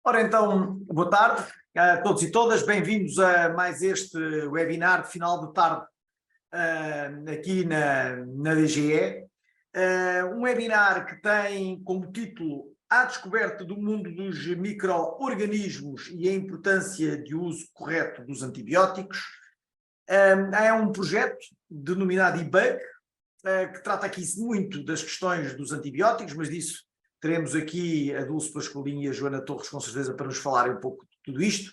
Ora então, boa tarde a todos e todas, bem-vindos a mais este webinar de final de tarde aqui na DGE. Um webinar que tem como título A Descoberta do Mundo dos Micro-Organismos e a Importância de Uso Correto dos Antibióticos. É um projeto denominado IBUG, que trata aqui muito das questões dos antibióticos, mas disso teremos aqui a Dulce Pascoalin e a Joana Torres, com certeza, para nos falarem um pouco de tudo isto.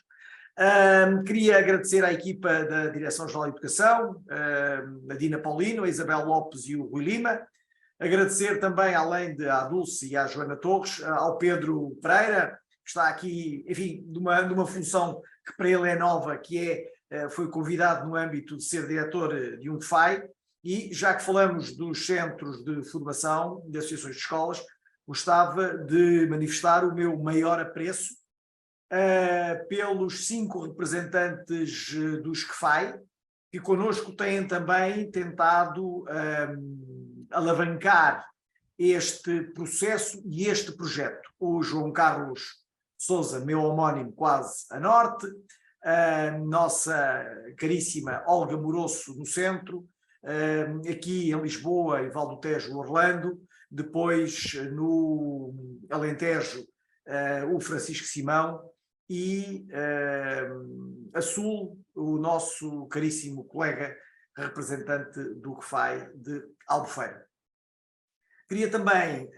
Queria agradecer à equipa da Direção-Geral de Educação, a Dina Paulino, a Isabel Lopes e o Rui Lima. Agradecer também, além à Dulce e à Joana Torres, ao Pedro Pereira, que está aqui, enfim, de uma função que para ele é nova, que foi convidado no âmbito de ser diretor de um FAI, e já que falamos dos centros de formação, de associações de escolas, gostava de manifestar o meu maior apreço pelos 5 representantes dos CFAI, que connosco têm também tentado alavancar este processo e este projeto. O João Carlos Sousa, meu homónimo quase a norte, a nossa caríssima Olga Moroso no centro, aqui em Lisboa e Val do Tejo, Orlando, depois no Alentejo o Francisco Simão e a Sul o nosso caríssimo colega representante do CFAI de Albufeira. Queria também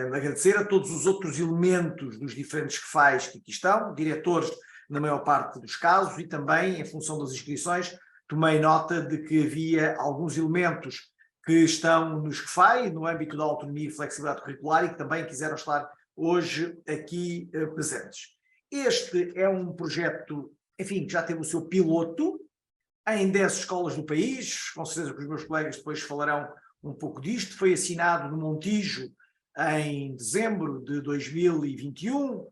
agradecer a todos os outros elementos dos diferentes CFAIs que aqui estão, diretores na maior parte dos casos, e também, em função das inscrições, tomei nota de que havia alguns elementos que estão nos CFAI, no âmbito da autonomia e flexibilidade curricular, e que também quiseram estar hoje aqui presentes. Este é um projeto, enfim, que já teve o seu piloto em 10 escolas do país, com certeza que os meus colegas depois falarão um pouco disto. Foi assinado no Montijo em dezembro de 2021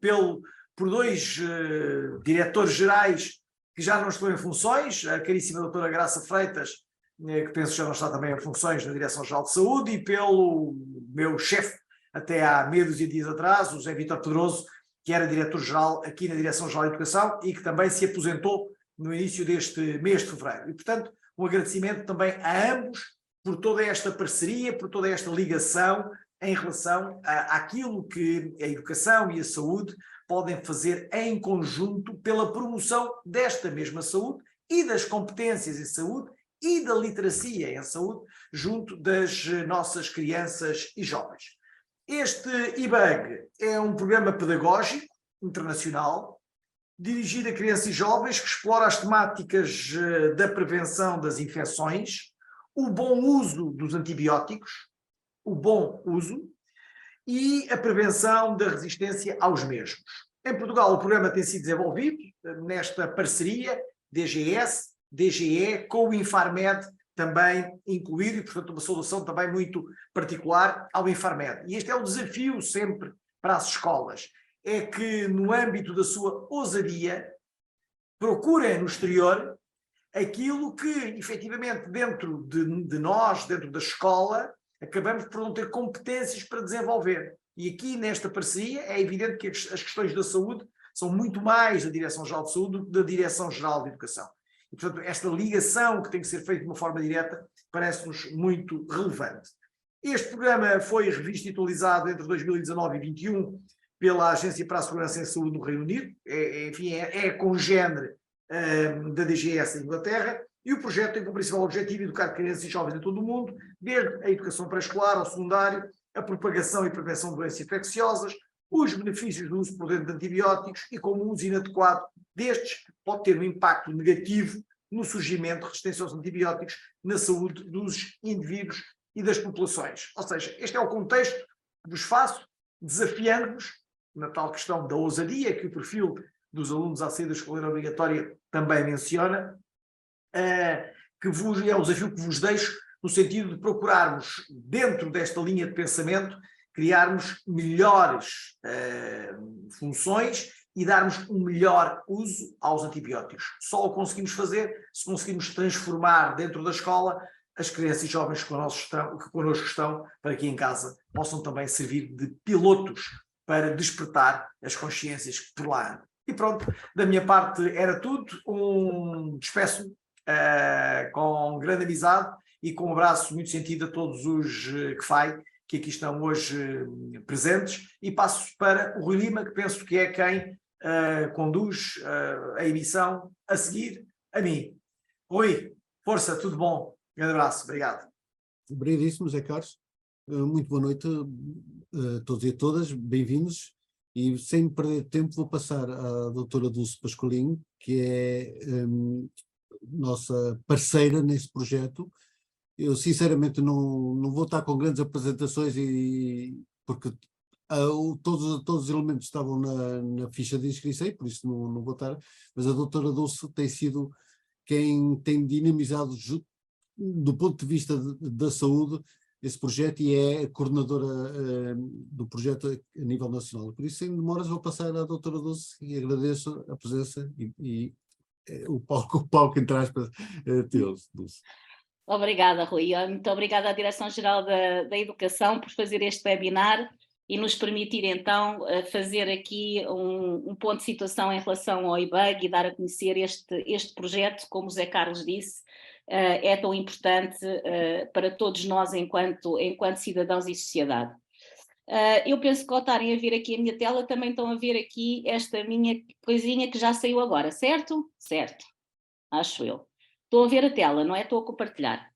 por 2 diretores gerais que já não estão em funções, a caríssima doutora Graça Freitas, que penso já não está também em funções na Direção-Geral de Saúde, e pelo meu chefe, até há meia dúzia de dias atrás, o José Vítor Pedroso, que era diretor-geral aqui na Direção-Geral de Educação e que também se aposentou no início deste mês de fevereiro. E, portanto, um agradecimento também a ambos por toda esta parceria, por toda esta ligação em relação àquilo que a educação e a saúde podem fazer em conjunto pela promoção desta mesma saúde e das competências em saúde e da literacia em saúde junto das nossas crianças e jovens. Este IBUG é um programa pedagógico internacional dirigido a crianças e jovens que explora as temáticas da prevenção das infecções, o bom uso dos antibióticos, o bom uso e a prevenção da resistência aos mesmos. Em Portugal, o programa tem sido desenvolvido nesta parceria DGS, DGE, com o Infarmed também incluído, e, portanto, uma solução também muito particular ao Infarmed. E este é o desafio sempre para as escolas, é que no âmbito da sua ousadia procurem no exterior aquilo que, efetivamente, dentro de nós, dentro da escola, acabamos por não ter competências para desenvolver. E aqui, nesta parceria, é evidente que as questões da saúde são muito mais da Direção-Geral de Saúde do que da Direção-Geral de Educação. E, portanto, esta ligação que tem que ser feita de uma forma direta parece-nos muito relevante. Este programa foi revisto e atualizado entre 2019 e 2021 pela Agência para a Segurança em Saúde no Reino Unido, enfim, é congénere da DGS em Inglaterra, e o projeto tem como principal objetivo educar crianças e jovens em todo o mundo, desde a educação pré-escolar ao secundário, a propagação e prevenção de doenças infecciosas, os benefícios do uso prudente de antibióticos e como o uso inadequado destes pode ter um impacto negativo no surgimento de resistência aos antibióticos na saúde dos indivíduos e das populações. Ou seja, este é o contexto que vos faço, desafiando-vos na tal questão da ousadia que o perfil dos alunos à saída da escola obrigatória também menciona, que é o desafio que vos deixo no sentido de procurarmos, dentro desta linha de pensamento, criarmos melhores funções e darmos um melhor uso aos antibióticos. Só o conseguimos fazer se conseguimos transformar dentro da escola as crianças e jovens que connosco estão, para que em casa possam também servir de pilotos para despertar as consciências que por lá andam. E pronto, da minha parte era tudo. Despeço com grande amizade e com um abraço muito sentido a todos os que aqui estão hoje presentes, e passo para o Rui Lima, que penso que é quem conduz a emissão a seguir a mim. Rui, força, tudo bom? Um grande abraço, obrigado. Obrigadíssimo, Zé Carlos. Muito boa noite a todos e a todas, bem-vindos. E sem perder tempo vou passar à doutora Dulce Pascoalinho, que é nossa parceira nesse projeto. Eu sinceramente não vou estar com grandes apresentações, porque todos os elementos estavam na ficha de inscrição, por isso não vou estar, mas a doutora Dulce tem sido quem tem dinamizado do ponto de vista da saúde esse projeto, e é a coordenadora do projeto a nível nacional. Por isso, sem demoras, vou passar à doutora Dulce e agradeço a presença e o palco entre aspas, teus, Dulce. Obrigada, Rui. Muito obrigada à Direção-Geral da Educação por fazer este webinar e nos permitir então fazer aqui um ponto de situação em relação ao IBUG e dar a conhecer este projeto, como o Zé Carlos disse, é tão importante para todos nós enquanto cidadãos e sociedade. Eu penso que ao estarem a ver aqui a minha tela, também estão a ver aqui esta minha coisinha que já saiu agora, certo? Certo, acho eu. Estou a ver a tela, não é? Estou a compartilhar.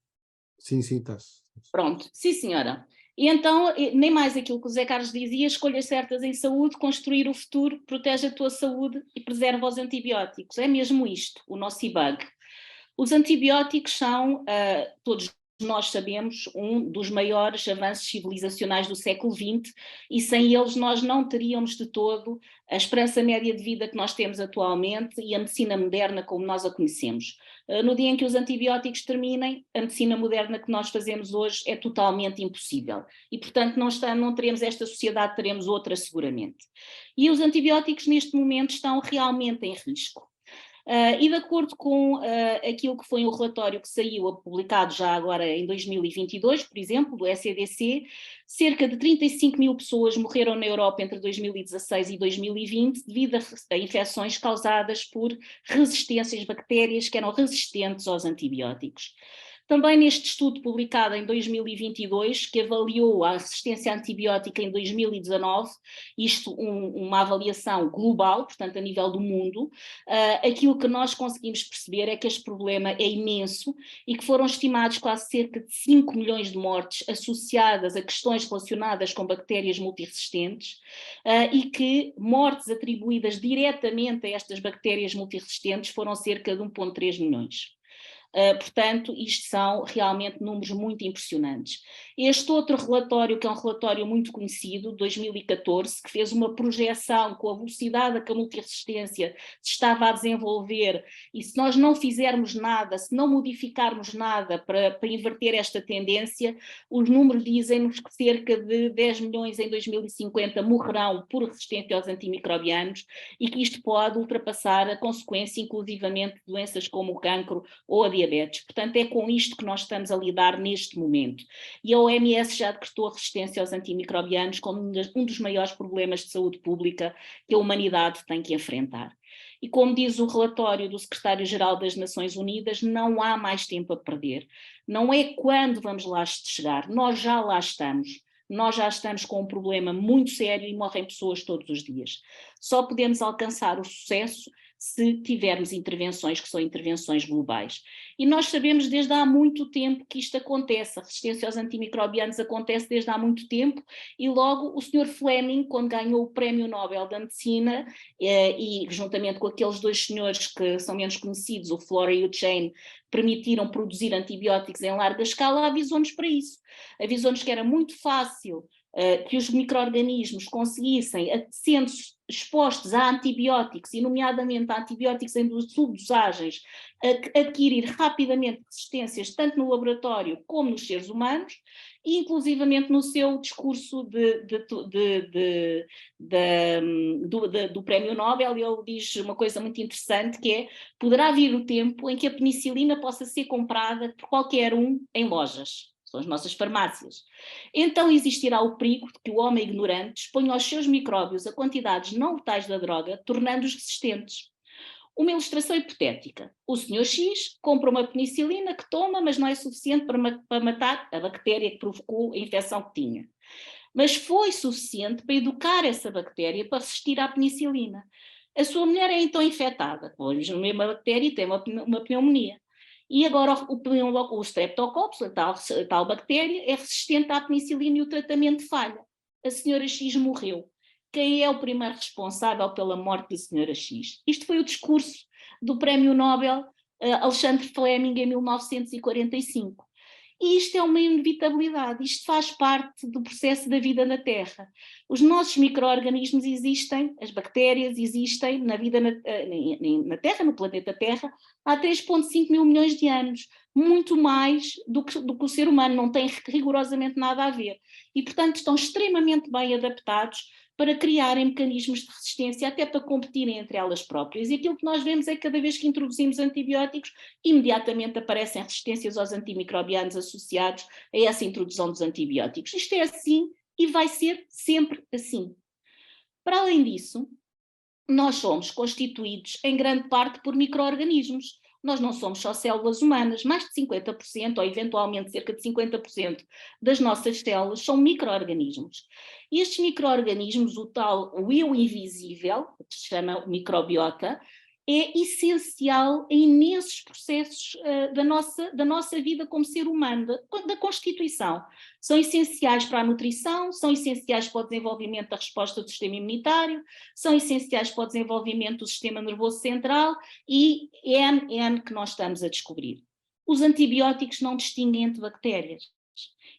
Sim, estás. Pronto, sim senhora. E então, nem mais aquilo que o Zé Carlos dizia, escolhas certas em saúde, construir o futuro, protege a tua saúde e preserva os antibióticos. É mesmo isto, o nosso IBUG. Os antibióticos são, todos nós sabemos, um dos maiores avanços civilizacionais do século XX, e sem eles nós não teríamos de todo a esperança média de vida que nós temos atualmente e a medicina moderna como nós a conhecemos. No dia em que os antibióticos terminem, a medicina moderna que nós fazemos hoje é totalmente impossível. E, portanto, não teremos esta sociedade, teremos outra seguramente. E os antibióticos neste momento estão realmente em risco. E de acordo com aquilo que foi um relatório que saiu publicado já agora em 2022, por exemplo, do ECDC, cerca de 35 mil pessoas morreram na Europa entre 2016 e 2020 devido a infecções causadas por resistências bactérias que eram resistentes aos antibióticos. Também neste estudo publicado em 2022, que avaliou a resistência antibiótica em 2019, isto uma avaliação global, portanto a nível do mundo, aquilo que nós conseguimos perceber é que este problema é imenso e que foram estimados quase cerca de 5 milhões de mortes associadas a questões relacionadas com bactérias multiresistentes e que mortes atribuídas diretamente a estas bactérias multiresistentes foram cerca de 1,3 milhões. Portanto, isto são realmente números muito impressionantes. Este outro relatório, que é um relatório muito conhecido, de 2014, que fez uma projeção com a velocidade a que a multiresistência se estava a desenvolver, e se nós não fizermos nada, se não modificarmos nada para inverter esta tendência, os números dizem-nos que cerca de 10 milhões em 2050 morrerão por resistência aos antimicrobianos e que isto pode ultrapassar a consequência, inclusivamente, de doenças como o cancro ou a diabetes. Portanto, é com isto que nós estamos a lidar neste momento. E a OMS já decretou a resistência aos antimicrobianos como um dos maiores problemas de saúde pública que a humanidade tem que enfrentar. E como diz o relatório do Secretário-Geral das Nações Unidas, não há mais tempo a perder. Não é quando vamos lá chegar, nós já lá estamos. Nós já estamos com um problema muito sério e morrem pessoas todos os dias. Só podemos alcançar o sucesso se tivermos intervenções que são intervenções globais. E nós sabemos desde há muito tempo que isto acontece, a resistência aos antimicrobianos acontece desde há muito tempo, e logo o Sr. Fleming, quando ganhou o Prémio Nobel da Medicina, e juntamente com aqueles dois senhores que são menos conhecidos, o Flora e o Chain, permitiram produzir antibióticos em larga escala, avisou-nos para isso. Avisou-nos que era muito fácil que os micro-organismos conseguissem, sendo expostos a antibióticos, e nomeadamente a antibióticos em subdosagens, adquirir rapidamente resistências tanto no laboratório como nos seres humanos, e inclusivamente no seu discurso do Prémio Nobel, ele diz uma coisa muito interessante, que é: poderá vir o tempo em que a penicilina possa ser comprada por qualquer um em lojas. são as nossas farmácias. Então existirá o perigo de que o homem ignorante exponha aos seus micróbios a quantidades não letais da droga, tornando-os resistentes. Uma ilustração hipotética. O Sr. X compra uma penicilina que toma, mas não é suficiente para matar a bactéria que provocou a infecção que tinha. Mas foi suficiente para educar essa bactéria para resistir à penicilina. A sua mulher é então infectada com a mesma bactéria e tem uma pneumonia. E agora o Streptococcus, a tal bactéria, é resistente à penicilina e o tratamento falha. A senhora X morreu. Quem é o primeiro responsável pela morte da senhora X? Isto foi o discurso do Prémio Nobel Alexandre Fleming em 1945. E isto é uma inevitabilidade, isto faz parte do processo da vida na Terra. Os nossos micro-organismos existem, as bactérias existem na vida na Terra, no planeta Terra, há 3,5 mil milhões de anos, muito mais do que o ser humano, não tem rigorosamente nada a ver. E, portanto, estão extremamente bem adaptados para criarem mecanismos de resistência, até para competirem entre elas próprias. E aquilo que nós vemos é que cada vez que introduzimos antibióticos, imediatamente aparecem resistências aos antimicrobianos associados a essa introdução dos antibióticos. Isto é assim e vai ser sempre assim. Para além disso, nós somos constituídos em grande parte por micro-organismos. Nós não somos só células humanas, mais de 50%, ou eventualmente cerca de 50% das nossas células são micro-organismos. E estes micro-organismos, o eu invisível, que se chama microbiota, é essencial em imensos processos da nossa vida como ser humano, da constituição. São essenciais para a nutrição, são essenciais para o desenvolvimento da resposta do sistema imunitário, são essenciais para o desenvolvimento do sistema nervoso central e N que nós estamos a descobrir. Os antibióticos não distinguem entre bactérias.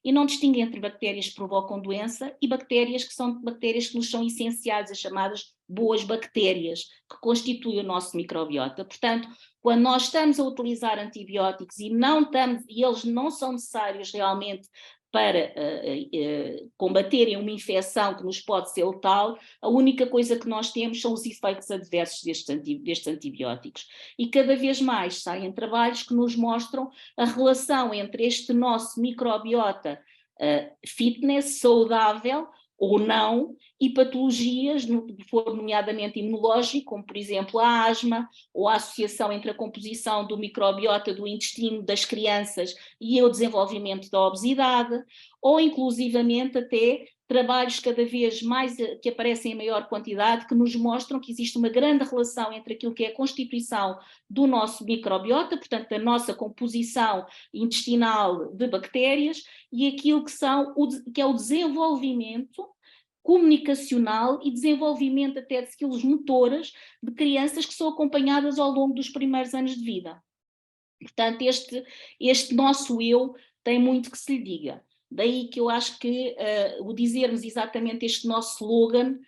E não distinguem entre bactérias que provocam doença e bactérias que nos são essenciais, as chamadas boas bactérias, que constituem o nosso microbiota. Portanto, quando nós estamos a utilizar antibióticos e eles não são necessários realmente para combaterem uma infecção que nos pode ser letal, a única coisa que nós temos são os efeitos adversos destes antibióticos. E cada vez mais saem trabalhos que nos mostram a relação entre este nosso microbiota fitness, saudável ou não, e patologias, nomeadamente imunológico, como por exemplo a asma, ou a associação entre a composição do microbiota do intestino das crianças e o desenvolvimento da obesidade, ou inclusivamente até trabalhos cada vez mais que aparecem em maior quantidade, que nos mostram que existe uma grande relação entre aquilo que é a constituição do nosso microbiota, portanto da nossa composição intestinal de bactérias, e aquilo que é o desenvolvimento comunicacional e desenvolvimento até de skills motoras de crianças que são acompanhadas ao longo dos primeiros anos de vida. Portanto, este nosso eu tem muito que se lhe diga. Daí que eu acho que o dizermos exatamente este nosso slogan,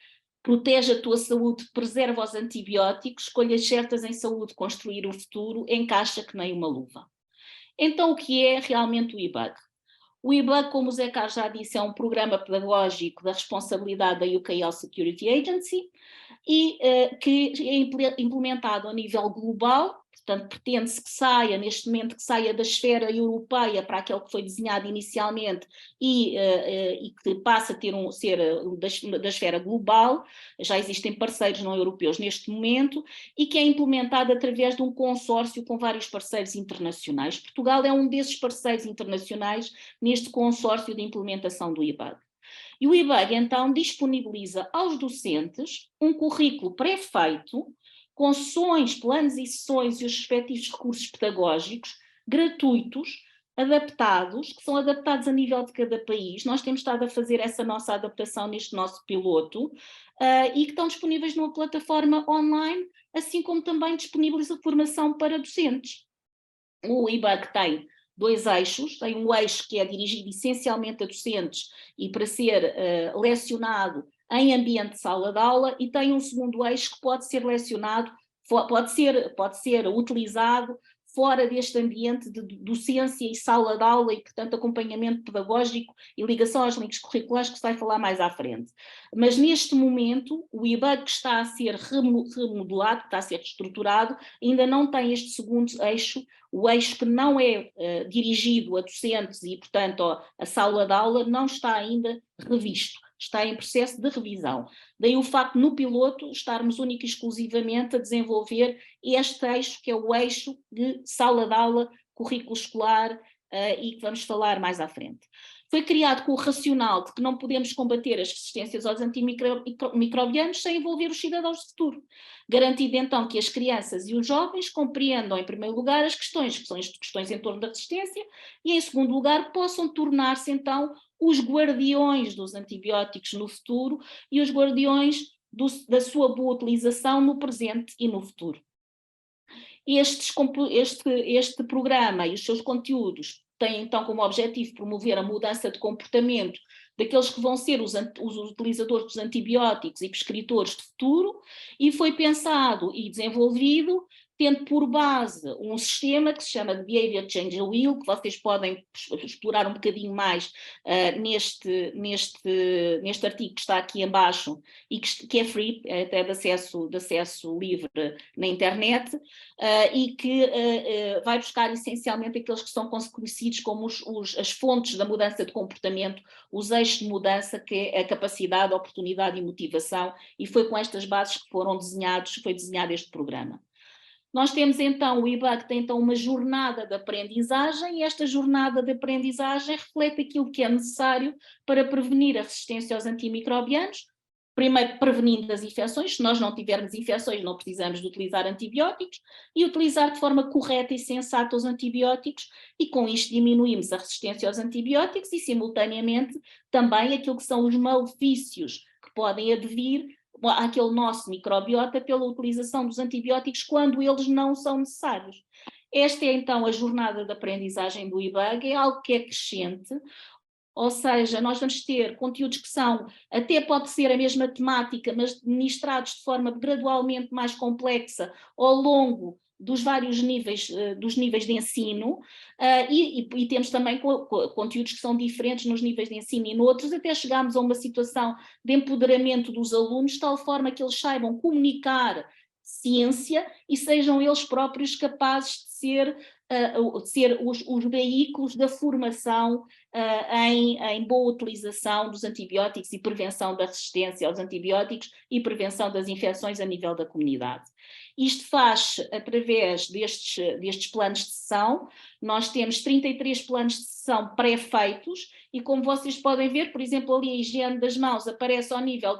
protege a tua saúde, preserva os antibióticos, escolhas certas em saúde, construir o futuro, encaixa que nem uma luva. Então, o que é realmente o IBUG? O IBUG, como o Zé Carlos já disse, é um programa pedagógico da responsabilidade da UK Health Security Agency e que é implementado a nível global. Portanto, pretende-se que saia, neste momento, que saia da esfera europeia para aquele que foi desenhado inicialmente e que passe a ser da esfera global. Já existem parceiros não europeus neste momento e que é implementado através de um consórcio com vários parceiros internacionais. Portugal é um desses parceiros internacionais neste consórcio de implementação do IBUG. E o IBUG, então, disponibiliza aos docentes um currículo pré-feito com sessões, planos e sessões e os respectivos recursos pedagógicos gratuitos, adaptados, que são adaptados a nível de cada país. Nós temos estado a fazer essa nossa adaptação neste nosso piloto e que estão disponíveis numa plataforma online, assim como também disponibiliza formação para docentes. O IBUG tem dois eixos, tem um eixo que é dirigido essencialmente a docentes e para ser lecionado em ambiente de sala de aula, e tem um segundo eixo que pode ser lecionado, pode ser utilizado fora deste ambiente de docência e sala de aula e, portanto, acompanhamento pedagógico e ligação aos links curriculares, que se vai falar mais à frente. Mas neste momento, o IBAG que está a ser remodelado, que está a ser reestruturado, ainda não tem este segundo eixo, o eixo que não é dirigido a docentes e, portanto, a sala de aula não está ainda revisto, está em processo de revisão. Daí o facto, no piloto, estarmos única e exclusivamente a desenvolver este eixo, que é o eixo de sala de aula, currículo escolar, e que vamos falar mais à frente. Foi criado com o racional de que não podemos combater as resistências aos antimicrobianos sem envolver os cidadãos de futuro, garantindo então que as crianças e os jovens compreendam, em primeiro lugar, as questões, que são as questões em torno da resistência, e em segundo lugar, possam tornar-se então os guardiões dos antibióticos no futuro e os guardiões da sua boa utilização no presente e no futuro. Este programa e os seus conteúdos têm então como objetivo promover a mudança de comportamento daqueles que vão ser os utilizadores dos antibióticos e prescritores de futuro, e foi pensado e desenvolvido tendo por base um sistema que se chama de Behavior Change Wheel, que vocês podem explorar um bocadinho mais neste artigo que está aqui embaixo e que é free, até de acesso livre na internet, e que vai buscar essencialmente aqueles que são conhecidos como as fontes da mudança de comportamento, os eixos de mudança, que é a capacidade, a oportunidade e motivação, e foi com estas bases que foi desenhado este programa. Nós temos então, o IBAG tem então uma jornada de aprendizagem, e esta jornada de aprendizagem reflete aquilo que é necessário para prevenir a resistência aos antimicrobianos. Primeiro, prevenindo as infecções. Se nós não tivermos infecções, não precisamos de utilizar antibióticos, e utilizar de forma correta e sensata os antibióticos, e com isto diminuímos a resistência aos antibióticos e, simultaneamente, também aquilo que são os malefícios que podem advir àquele nosso microbiota pela utilização dos antibióticos quando eles não são necessários. Esta é então a jornada de aprendizagem do IBAG, é algo que é crescente, ou seja, nós vamos ter conteúdos que são, até pode ser a mesma temática, mas ministrados de forma gradualmente mais complexa ao longo dos vários níveis, de ensino, e temos também conteúdos que são diferentes nos níveis de ensino e noutros, até chegarmos a uma situação de empoderamento dos alunos, de tal forma que eles saibam comunicar ciência e sejam eles próprios capazes de ser os veículos da formação em boa utilização dos antibióticos e prevenção da resistência aos antibióticos e prevenção das infecções a nível da comunidade. Isto faz através destes planos de sessão. Nós temos 33 planos de sessão pré-feitos e, como vocês podem ver, por exemplo, ali a higiene das mãos aparece ao nível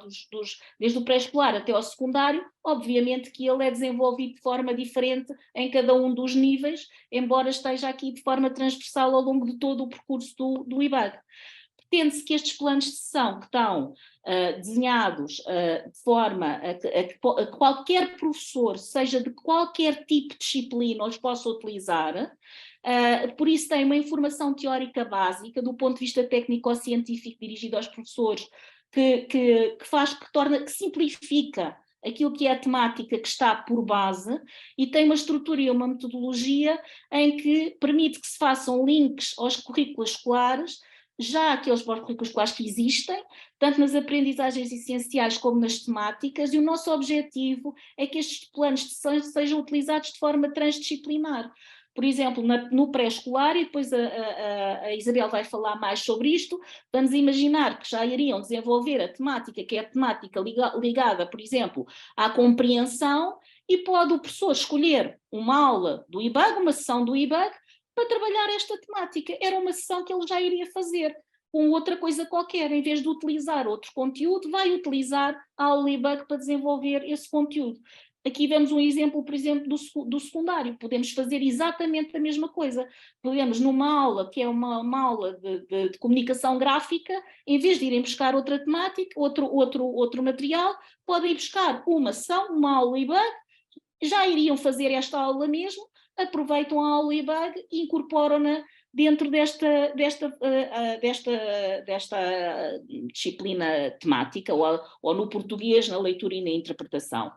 desde o pré-escolar até ao secundário. Obviamente que ele é desenvolvido de forma diferente em cada um dos níveis, embora esteja aqui de forma transversal ao longo de todo o percurso do IBAG. Pretende-se que estes planos de sessão que estão desenhados de forma a que qualquer professor, seja de qualquer tipo de disciplina, os possa utilizar, por isso tem uma informação teórica básica do ponto de vista técnico-científico dirigido aos professores, que simplifica aquilo que é a temática que está por base, e tem uma estrutura e uma metodologia em que permite que se façam links aos currículos escolares, já aqueles currículos escolares que existem, tanto nas aprendizagens essenciais como nas temáticas, e o nosso objetivo é que estes planos de sessão sejam utilizados de forma transdisciplinar. Por exemplo, no pré-escolar, e depois a Isabel vai falar mais sobre isto, vamos imaginar que já iriam desenvolver a temática, que é a temática ligada, por exemplo, à compreensão, e pode o professor escolher uma aula do IBAG, uma sessão do IBAG, para trabalhar esta temática. Era uma sessão que ele já iria fazer com outra coisa qualquer, em vez de utilizar outro conteúdo, vai utilizar a aula IBAG para desenvolver esse conteúdo. Aqui vemos um exemplo, por exemplo, do secundário. Podemos fazer exatamente a mesma coisa. Podemos, numa aula que é uma aula de comunicação gráfica, em vez de irem buscar outra temática, outro material, podem ir buscar uma sessão, uma aula IBAG, já iriam fazer esta aula mesmo, aproveitam a aula IBAG e incorporam-na dentro desta disciplina temática, ou no português, na leitura e na interpretação.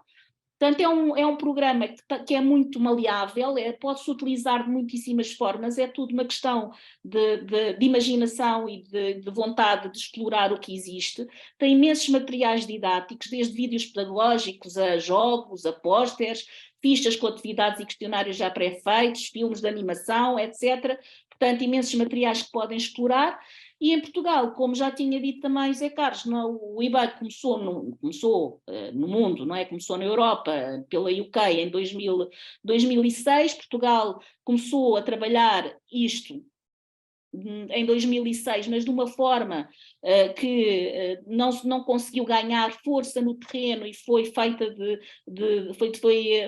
Portanto, é um programa que é muito maleável, pode-se utilizar de muitíssimas formas, é tudo uma questão de imaginação e de vontade de explorar o que existe. Tem imensos materiais didáticos, desde vídeos pedagógicos a jogos, a pósteres, fichas com atividades e questionários já pré-feitos, filmes de animação, etc. Portanto, imensos materiais que podem explorar. E em Portugal, como já tinha dito também Zé Carlos, o IBAG começou no mundo, não é? Começou na Europa, pela UK, em 2006. Portugal começou a trabalhar isto em 2006, mas de uma forma que não conseguiu ganhar força no terreno e foi feita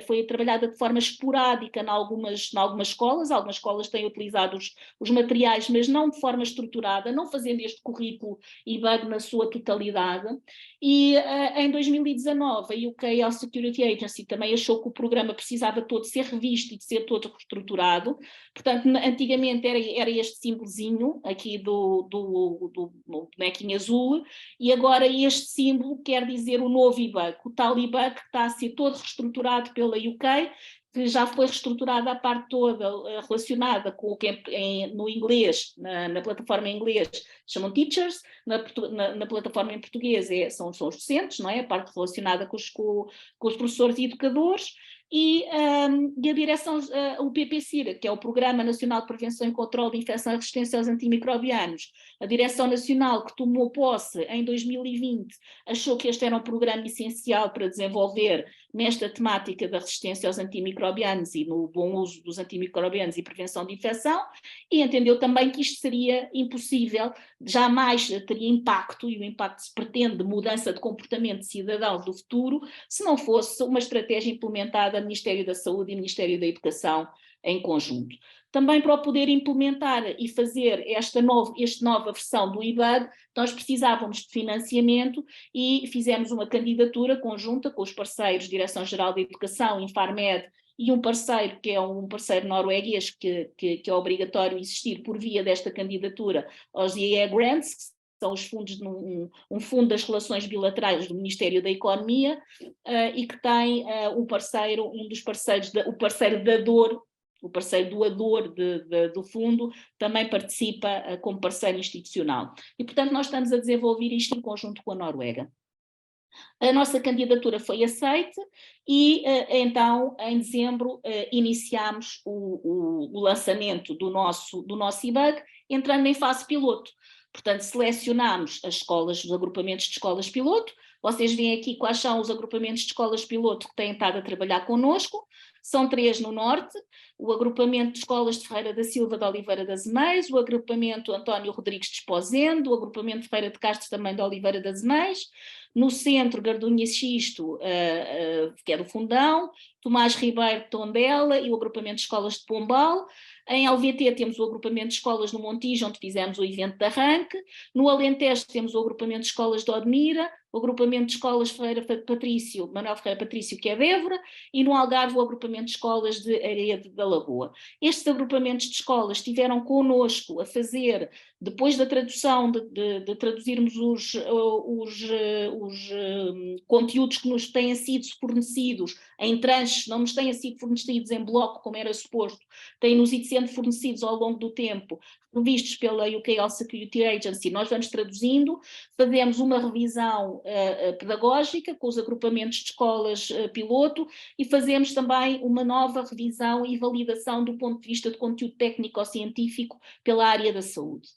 foi trabalhada de forma esporádica em algumas escolas. Algumas escolas têm utilizado os materiais, mas não de forma estruturada, não fazendo este currículo IBAG na sua totalidade. E em 2019 a UK Health Security Agency também achou que o programa precisava todo ser revisto e de ser todo reestruturado. Portanto, antigamente era este símbolozinho aqui do bonequinho azul, e agora este símbolo quer dizer o novo IBAG, o tal IBAG que está a ser todo reestruturado pela UK, que já foi reestruturada a parte toda relacionada com o que no inglês, na plataforma em inglês chamam teachers, na plataforma em português são os docentes, não é? A parte relacionada com os professores e educadores. E a direção, o PPCIR, que é o Programa Nacional de Prevenção e Controlo de Infecção e Resistência aos Antimicrobianos, a direção nacional que tomou posse em 2020, achou que este era um programa essencial para desenvolver nesta temática da resistência aos antimicrobianos e no bom uso dos antimicrobianos e prevenção de infecção, e entendeu também que isto seria impossível, jamais teria impacto, e o impacto se pretende de mudança de comportamento cidadão do futuro, se não fosse uma estratégia implementada do Ministério da Saúde e Ministério da Educação em conjunto. Também para o poder implementar e fazer esta nova versão do IBAG, nós precisávamos de financiamento e fizemos uma candidatura conjunta com os parceiros Direção-Geral da Educação, Infarmed, e um parceiro que é um parceiro norueguês que é obrigatório existir por via desta candidatura aos IEE Grants, que são os fundos, um fundo das relações bilaterais do Ministério da Economia, e que tem um dos parceiros, o parceiro dador, o parceiro doador do fundo, também participa como parceiro institucional. E, portanto, nós estamos a desenvolver isto em conjunto com a Noruega. A nossa candidatura foi aceita e, então, em dezembro, iniciámos o lançamento do nosso IBAG, entrando em fase piloto. Portanto, selecionámos as escolas, os agrupamentos de escolas piloto. Vocês veem aqui quais são os agrupamentos de escolas piloto que têm estado a trabalhar connosco. São 3 no norte: o agrupamento de escolas de Ferreira da Silva de Oliveira das Meias, o agrupamento António Rodrigues de Esposende, o agrupamento de Feira de Castro também de Oliveira das Meias. No centro, Gardunha Xisto, que é do Fundão, Tomás Ribeiro de Tondela e o agrupamento de escolas de Pombal. Em LVT temos o agrupamento de escolas no Montijo, onde fizemos o evento de arranque. No Alentejo temos o agrupamento de escolas de Odmira, o agrupamento de escolas Manuel Ferreira Patrício, que é de Évora, e no Algarve o agrupamento de escolas de Areia da Lagoa. Estes agrupamentos de escolas estiveram connosco a fazer, depois da tradução, de traduzirmos os conteúdos que nos têm sido fornecidos em tranches, não nos têm sido fornecidos em bloco, como era suposto, têm-nos ido sendo fornecidos ao longo do tempo, revistos pela UK Health Security Agency. Nós vamos traduzindo, fazemos uma revisão pedagógica com os agrupamentos de escolas piloto e fazemos também uma nova revisão e validação do ponto de vista de conteúdo técnico-científico pela área da saúde.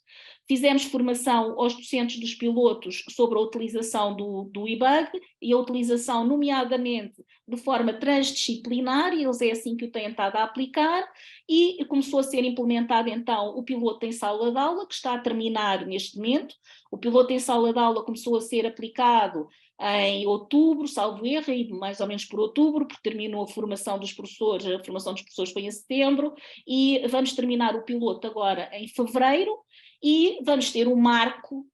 Fizemos formação aos docentes dos pilotos sobre a utilização do IBAG e a utilização, nomeadamente, de forma transdisciplinar, e eles é assim que o têm estado a aplicar, e começou a ser implementado então o piloto em sala de aula, que está a terminar neste momento. O piloto em sala de aula começou a ser aplicado em outubro, salvo erro, e mais ou menos por outubro, porque terminou a formação dos professores foi em setembro, e vamos terminar o piloto agora em fevereiro, e vamos ter um marco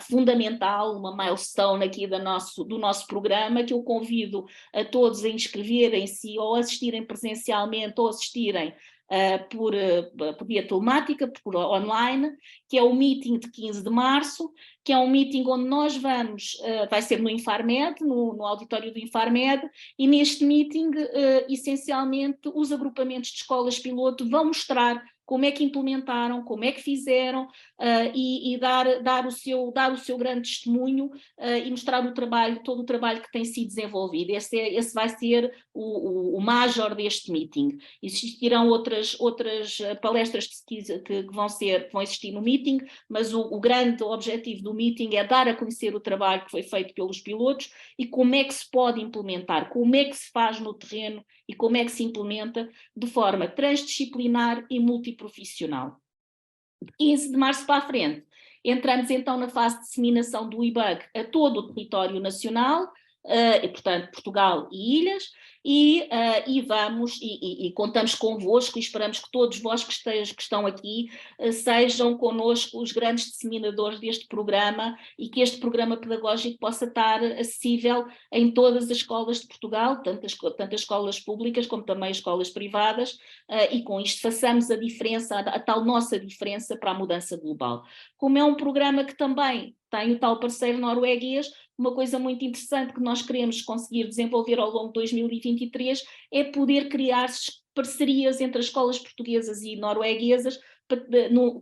fundamental, uma milestone aqui do nosso programa, que eu convido a todos a inscreverem-se ou assistirem presencialmente ou assistirem por via telemática, por online, que é o meeting de 15 de março, que é um meeting onde nós vamos, vai ser no Infarmed, no auditório do Infarmed, e neste meeting, essencialmente, os agrupamentos de escolas piloto vão mostrar como é que implementaram, como é que fizeram, e dar o seu grande testemunho, e mostrar todo o trabalho que tem sido desenvolvido. Esse vai ser o major deste meeting. Existirão outras palestras que vão existir no meeting, mas o grande objetivo do meeting é dar a conhecer o trabalho que foi feito pelos pilotos e como é que se pode implementar, como é que se faz no terreno e como é que se implementa de forma transdisciplinar e multiprofissional. De 15 de março para a frente, entramos então na fase de disseminação do e-bug a todo o território nacional, e, portanto, Portugal e ilhas, e contamos convosco e esperamos que todos vós que estão aqui sejam connosco os grandes disseminadores deste programa e que este programa pedagógico possa estar acessível em todas as escolas de Portugal, tanto as escolas públicas como também as escolas privadas, e com isto façamos a diferença, a tal nossa diferença para a mudança global. Como é um programa que também tem o tal parceiro norueguês, uma coisa muito interessante que nós queremos conseguir desenvolver ao longo de 2023 é poder criar parcerias entre as escolas portuguesas e norueguesas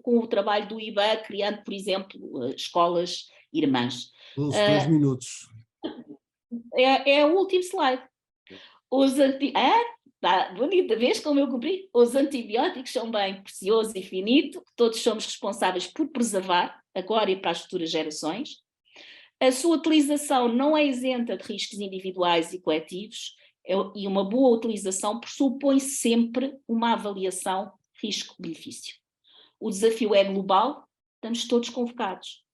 com o trabalho do IBA, criando, por exemplo, escolas irmãs. 2 minutos. É o último slide. Tá bonita, vês como eu cumpri? Os antibióticos são bem preciosos e finito, todos somos responsáveis por preservar, agora e para as futuras gerações. A sua utilização não é isenta de riscos individuais e coletivos, e uma boa utilização pressupõe sempre uma avaliação risco-benefício. O desafio é global, estamos todos convocados.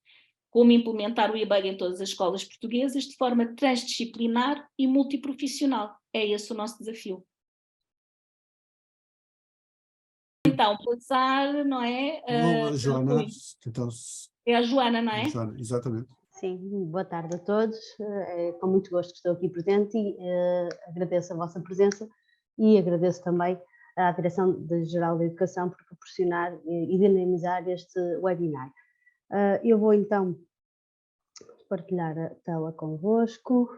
Como implementar o e-bug em todas as escolas portuguesas de forma transdisciplinar e multiprofissional. É esse o nosso desafio. Então, passar, não é? Joana, então, é a Joana, não é? Joana, exatamente. Sim, boa tarde a todos. É com muito gosto que estou aqui presente e agradeço a vossa presença e agradeço também à Direção-Geral da Educação por proporcionar e dinamizar este webinar. Eu vou então partilhar a tela convosco.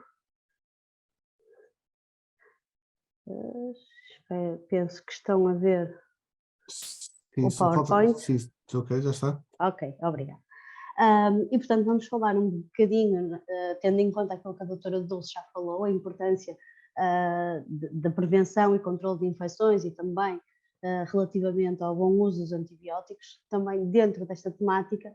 Penso que estão a ver o PowerPoint. Sim, ok, já está. Ok, obrigada. E, portanto, vamos falar um bocadinho, tendo em conta aquilo que a doutora Dulce já falou, a importância da prevenção e controle de infecções e também relativamente ao bom uso dos antibióticos, também dentro desta temática,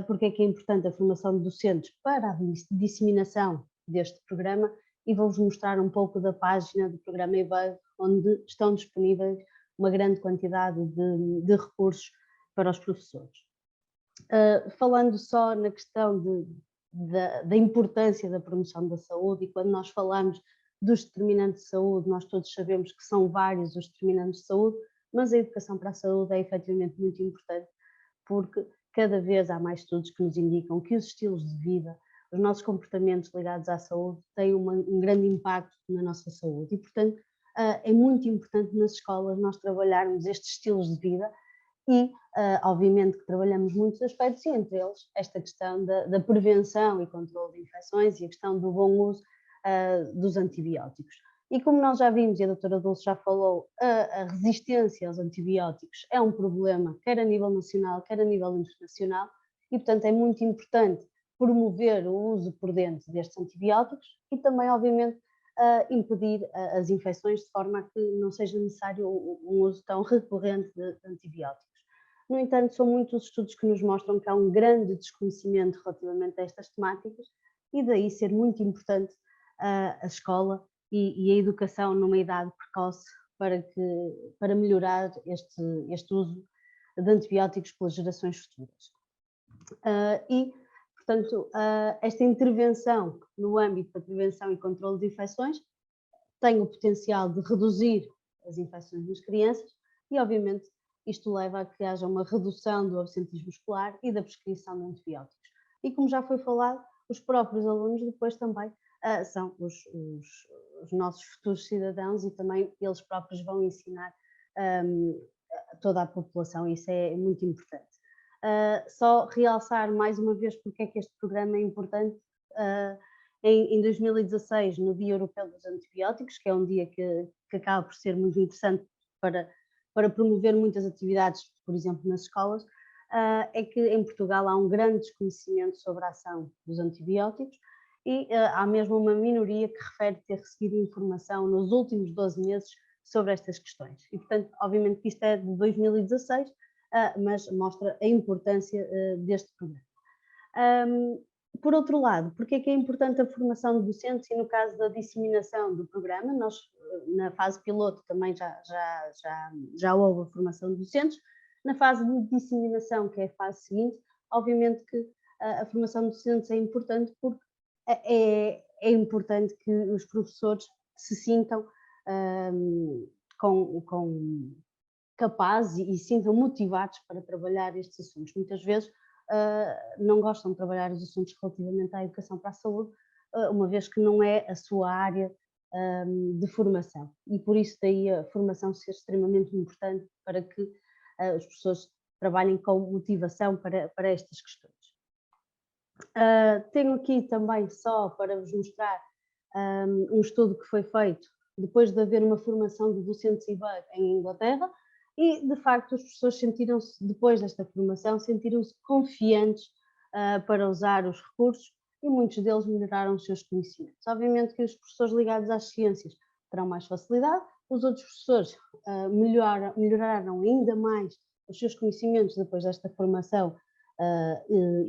porque é que é importante a formação de docentes para a disseminação deste programa, e vou-vos mostrar um pouco da página do programa eBug, onde estão disponíveis uma grande quantidade de recursos para os professores. Falando só na questão da importância da promoção da saúde, e quando nós falamos dos determinantes de saúde, nós todos sabemos que são vários os determinantes de saúde, mas a educação para a saúde é efetivamente muito importante, porque cada vez há mais estudos que nos indicam que os estilos de vida, os nossos comportamentos ligados à saúde têm um grande impacto na nossa saúde e, portanto, é muito importante nas escolas nós trabalharmos estes estilos de vida e, obviamente, que trabalhamos muitos aspectos, e entre eles esta questão da prevenção e controle de infecções e a questão do bom uso dos antibióticos. E como nós já vimos, e a doutora Dulce já falou, a resistência aos antibióticos é um problema, quer a nível nacional, quer a nível internacional, e, portanto, é muito importante promover o uso prudente destes antibióticos e também, obviamente, impedir as infecções de forma a que não seja necessário um uso tão recorrente de antibióticos. No entanto, são muitos os estudos que nos mostram que há um grande desconhecimento relativamente a estas temáticas e daí ser muito importante a escola e a educação numa idade precoce para melhorar este uso de antibióticos pelas gerações futuras. Portanto, esta intervenção no âmbito da prevenção e controle de infecções tem o potencial de reduzir as infecções nas crianças e, obviamente, isto leva a que haja uma redução do absentismo escolar e da prescrição de antibióticos. E como já foi falado, os próprios alunos depois também são os nossos futuros cidadãos e também eles próprios vão ensinar toda a população, e isso é muito importante. Só realçar mais uma vez porque é que este programa é importante. Em 2016, no Dia Europeu dos Antibióticos, que é um dia que acaba por ser muito interessante para promover muitas atividades, por exemplo, nas escolas, é que em Portugal há um grande desconhecimento sobre a ação dos antibióticos e há mesmo uma minoria que refere ter recebido informação nos últimos 12 meses sobre estas questões. E, portanto, obviamente que isto é de 2016, mas mostra a importância deste programa. Por outro lado, porque é que é importante a formação de docentes e no caso da disseminação do programa? Nós, na fase piloto, também já houve a formação de docentes. Na fase de disseminação, que é a fase seguinte, obviamente que a formação de docentes é importante porque é importante que os professores se sintam capazes e sintam motivados para trabalhar estes assuntos. Muitas vezes não gostam de trabalhar os assuntos relativamente à educação para a saúde, uma vez que não é a sua área de formação. E por isso daí a formação ser extremamente importante para que os professores trabalhem com motivação para estas questões. Tenho aqui também só para vos mostrar um estudo que foi feito depois de haver uma formação de docentes IBAG em Inglaterra e, de facto, os professores sentiram-se, depois desta formação, sentiram-se confiantes para usar os recursos e muitos deles melhoraram os seus conhecimentos. Obviamente que os professores ligados às ciências terão mais facilidade, os outros professores melhoraram ainda mais os seus conhecimentos depois desta formação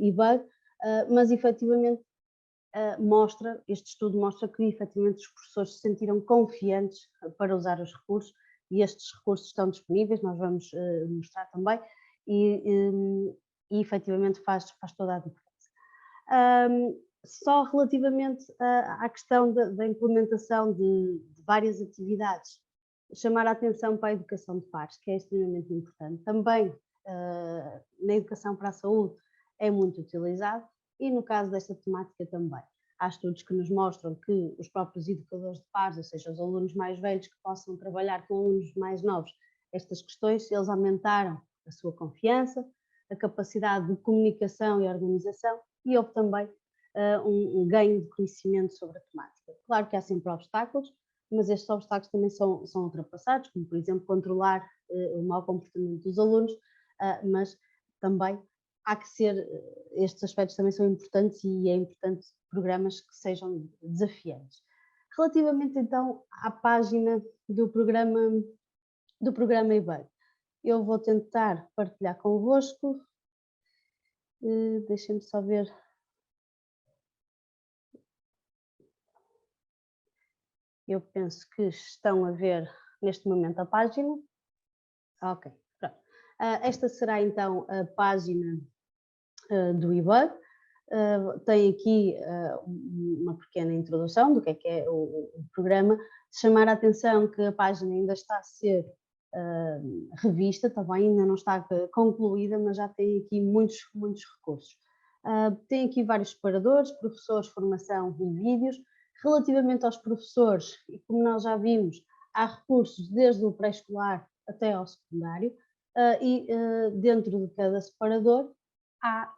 IBAG, mas efetivamente este estudo mostra que efetivamente os professores se sentiram confiantes para usar os recursos e estes recursos estão disponíveis, nós vamos mostrar também e efetivamente faz toda a diferença. Só relativamente à questão da implementação de várias atividades, chamar a atenção para a educação de pares, que é extremamente importante. Também na educação para a saúde é muito utilizado e no caso desta temática também. Há estudos que nos mostram que os próprios educadores de pares, ou seja, os alunos mais velhos que possam trabalhar com alunos mais novos, estas questões, eles aumentaram a sua confiança, a capacidade de comunicação e organização e houve também um ganho de conhecimento sobre a temática. Claro que há sempre obstáculos, mas estes obstáculos também são ultrapassados, como por exemplo controlar o mau comportamento dos alunos, mas também há que estes aspectos também são importantes e é importante programas que sejam desafiantes. Relativamente então à página do programa IBAG, eu vou tentar partilhar convosco, deixem-me só ver. Eu penso que estão a ver neste momento a página. Ok, pronto. Esta será então a página do IBAG. Tem aqui uma pequena introdução do que é o programa. Chamar a atenção que a página ainda está a ser revista, também ainda não está concluída, mas já tem aqui muitos recursos. Tem aqui vários separadores, professores, formação e vídeos. Relativamente aos professores, e como nós já vimos, há recursos desde o pré-escolar até ao secundário e dentro de cada separador há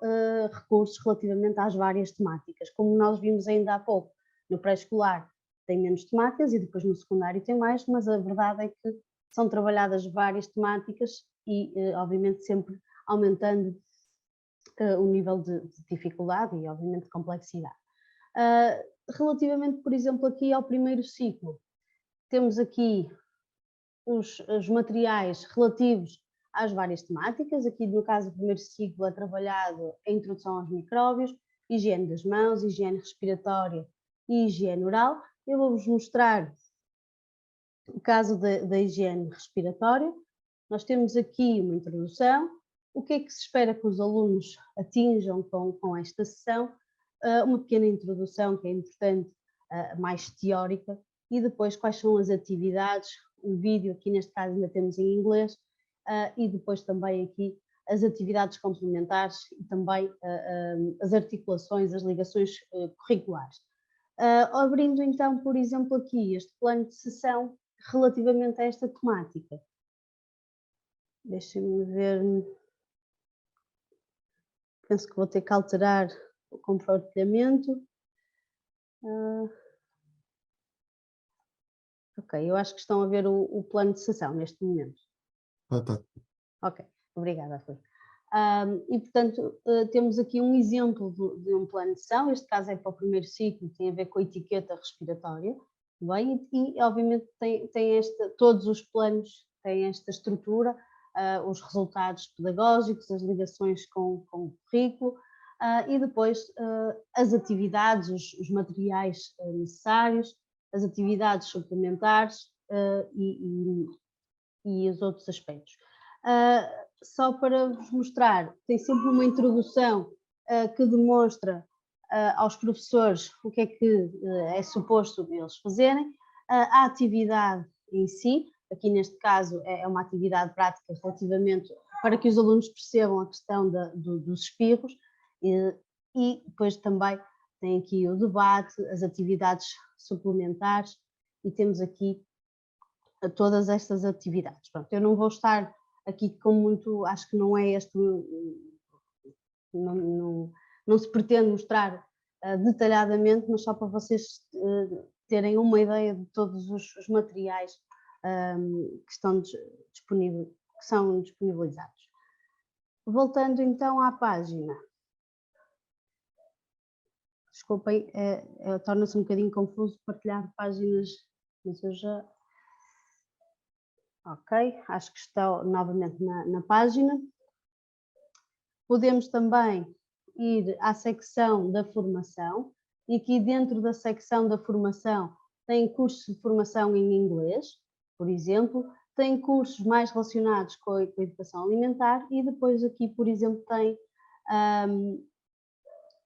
recursos relativamente às várias temáticas. Como nós vimos ainda há pouco, no pré-escolar tem menos temáticas e depois no secundário tem mais, mas a verdade é que são trabalhadas várias temáticas e obviamente sempre aumentando o nível de dificuldade e obviamente de complexidade. Relativamente, por exemplo, aqui ao primeiro ciclo, temos aqui os materiais relativos às várias temáticas. Aqui, no caso do primeiro ciclo, é trabalhado a introdução aos micróbios, higiene das mãos, higiene respiratória e higiene oral. Eu vou-vos mostrar o caso da higiene respiratória. Nós temos aqui uma introdução. O que é que se espera que os alunos atinjam com esta sessão? Uma pequena introdução que é importante, mais teórica, e depois quais são as atividades, o vídeo aqui neste caso ainda temos em inglês, e depois também aqui as atividades complementares e também as articulações, as ligações curriculares. Abrindo então, por exemplo, aqui este plano de sessão relativamente a esta temática. Deixem-me ver. Penso que vou ter que alterar o compartilhamento. Ok, eu acho que estão a ver o plano de sessão neste momento. Tá. Ok, obrigada, Rui. E, portanto, temos aqui um exemplo de um plano de sessão, este caso é para o primeiro ciclo, tem a ver com a etiqueta respiratória, bem? E obviamente todos os planos têm esta estrutura, os resultados pedagógicos, as ligações com o currículo, e depois as atividades, os materiais necessários, as atividades suplementares e os outros aspectos. Só para vos mostrar, tem sempre uma introdução que demonstra aos professores o que é que é suposto eles fazerem, a atividade em si, aqui neste caso é uma atividade prática relativamente para que os alunos percebam a questão dos espirros, e depois também tem aqui o debate, as atividades suplementares, e temos aqui todas estas atividades. Pronto, eu não vou estar aqui com muito, acho que não é este, não se pretende mostrar detalhadamente, mas só para vocês terem uma ideia de todos os materiais que são disponibilizados. Voltando então à página. Desculpem, torna-se um bocadinho confuso partilhar páginas, mas eu já... Ok, acho que está novamente na página. Podemos também ir à secção da formação, e aqui dentro da secção da formação tem cursos de formação em inglês, por exemplo, tem cursos mais relacionados com a educação alimentar, e depois aqui, por exemplo, tem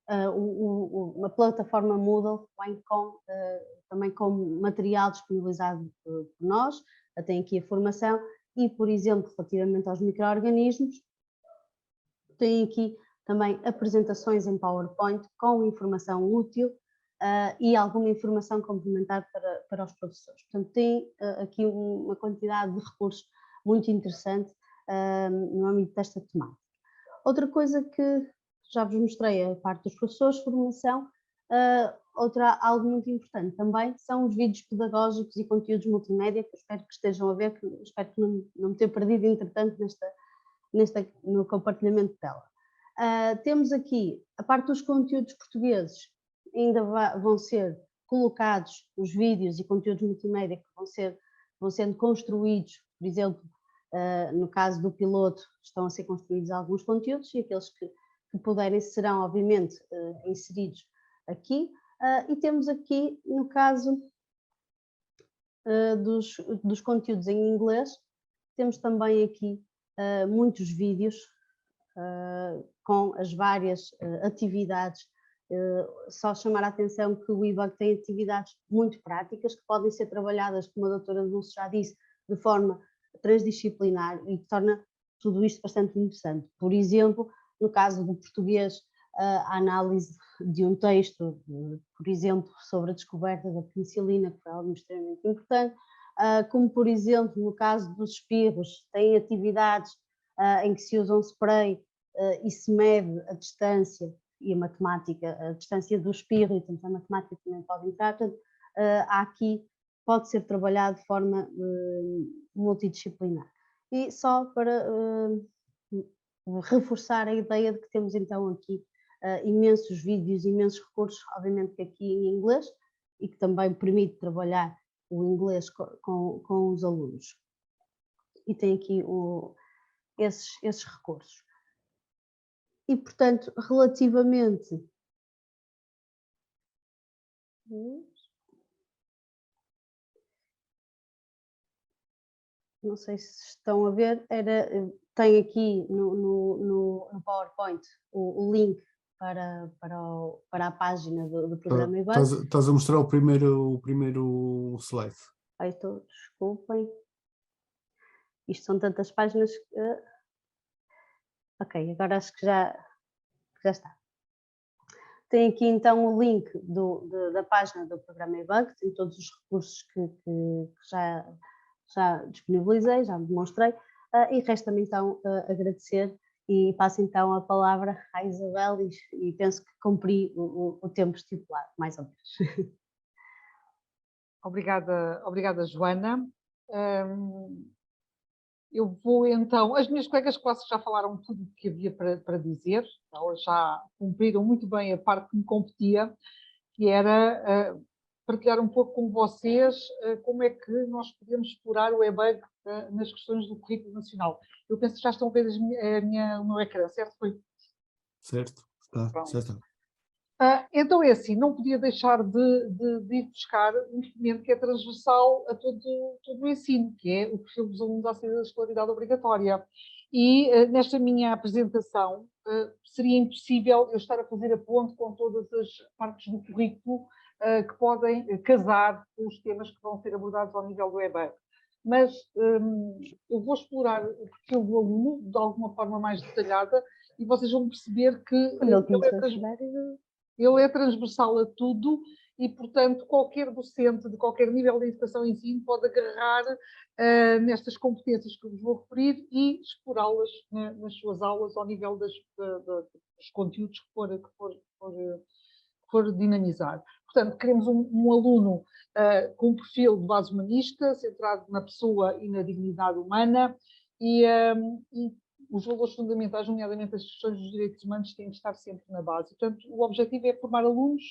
uma plataforma Moodle, também com material disponibilizado por nós, tem aqui a formação, e, por exemplo, relativamente aos micro-organismos, tem aqui também apresentações em PowerPoint com informação útil e alguma informação complementar para os professores. Portanto, tem aqui uma quantidade de recursos muito interessante no âmbito desta temática. Outra coisa que já vos mostrei, a parte dos professores, formação, algo muito importante também são os vídeos pedagógicos e conteúdos multimédia, que eu espero que estejam a ver, que espero que não me tenha perdido, entretanto, no compartilhamento de tela. Temos aqui a parte dos conteúdos portugueses, ainda vão ser colocados os vídeos e conteúdos multimédia que vão sendo construídos, por exemplo, no caso do piloto estão a ser construídos alguns conteúdos, e aqueles que puderem serão obviamente inseridos aqui, e temos aqui no caso dos conteúdos em inglês, temos também aqui muitos vídeos com as várias atividades. Só chamar a atenção que o IBAG tem atividades muito práticas que podem ser trabalhadas, como a doutora Dulce já disse, de forma transdisciplinar, e que torna tudo isto bastante interessante. Por exemplo, no caso do português, a análise de um texto, por exemplo, sobre a descoberta da penicilina, que foi algo extremamente importante, como por exemplo, no caso dos espirros, tem atividades em que se usa um spray e se mede a distância e a matemática, a distância do espirro, e portanto a matemática também pode entrar. Portanto, aqui pode ser trabalhado de forma multidisciplinar. E só para reforçar a ideia de que temos então aqui imensos vídeos, imensos recursos, obviamente que aqui em inglês, e que também permite trabalhar o inglês com os alunos. E tem aqui esses recursos. E, portanto, relativamente... Não sei se estão a ver, tem aqui no PowerPoint o link para a página do programa IBAG. Estás a mostrar o primeiro slide. Aí estou, desculpem. Isto são tantas páginas que... Ok, agora acho que já está. Tem aqui então o link da página do programa IBAG, tem todos os recursos que já disponibilizei, já demonstrei. E resta-me então agradecer e passo então a palavra à Isabel e penso que cumpri o tempo estipulado, mais ou menos. Obrigada, Joana. Eu vou então, as minhas colegas quase já falaram tudo o que havia para dizer, elas já cumpriram muito bem a parte que me competia, que era partilhar um pouco com vocês como é que nós podemos explorar o e-bug nas questões do currículo nacional. Eu penso que já estão a ver o meu ecrã, certo? Certo, certo. Então é assim, não podia deixar de ir buscar um documento que é transversal a todo o ensino, que é o perfil dos alunos à saída da escolaridade obrigatória. E nesta minha apresentação seria impossível eu estar a fazer a ponte com todas as partes do currículo que podem casar com os temas que vão ser abordados ao nível do EBAC. Mas eu vou explorar o perfil do aluno de alguma forma mais detalhada e vocês vão perceber que ele é transversal a tudo e, portanto, qualquer docente de qualquer nível de educação e ensino pode agarrar nestas competências que eu vos vou referir e explorá-las nas suas aulas ao nível dos conteúdos que for dinamizar. Portanto, queremos um aluno com um perfil de base humanista, centrado na pessoa e na dignidade humana e os valores fundamentais, nomeadamente as questões dos direitos humanos, têm de estar sempre na base. Portanto, o objetivo é formar alunos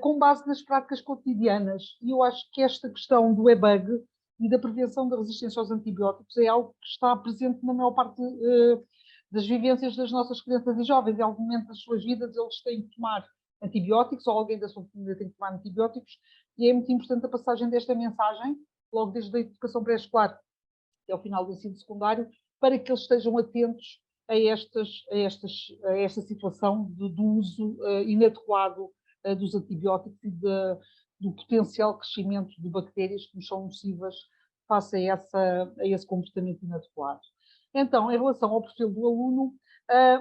com base nas práticas cotidianas. E eu acho que esta questão do e-bug e da prevenção da resistência aos antibióticos é algo que está presente na maior parte das vivências das nossas crianças e jovens. Em algum momento das suas vidas eles têm que tomar antibióticos, ou alguém da sua família tem que tomar antibióticos, e é muito importante a passagem desta mensagem, logo desde a educação pré-escolar até ao final do ensino secundário, para que eles estejam atentos a esta situação do uso inadequado dos antibióticos e do potencial crescimento de bactérias que nos são nocivas face a esse comportamento inadequado. Então, em relação ao perfil do aluno,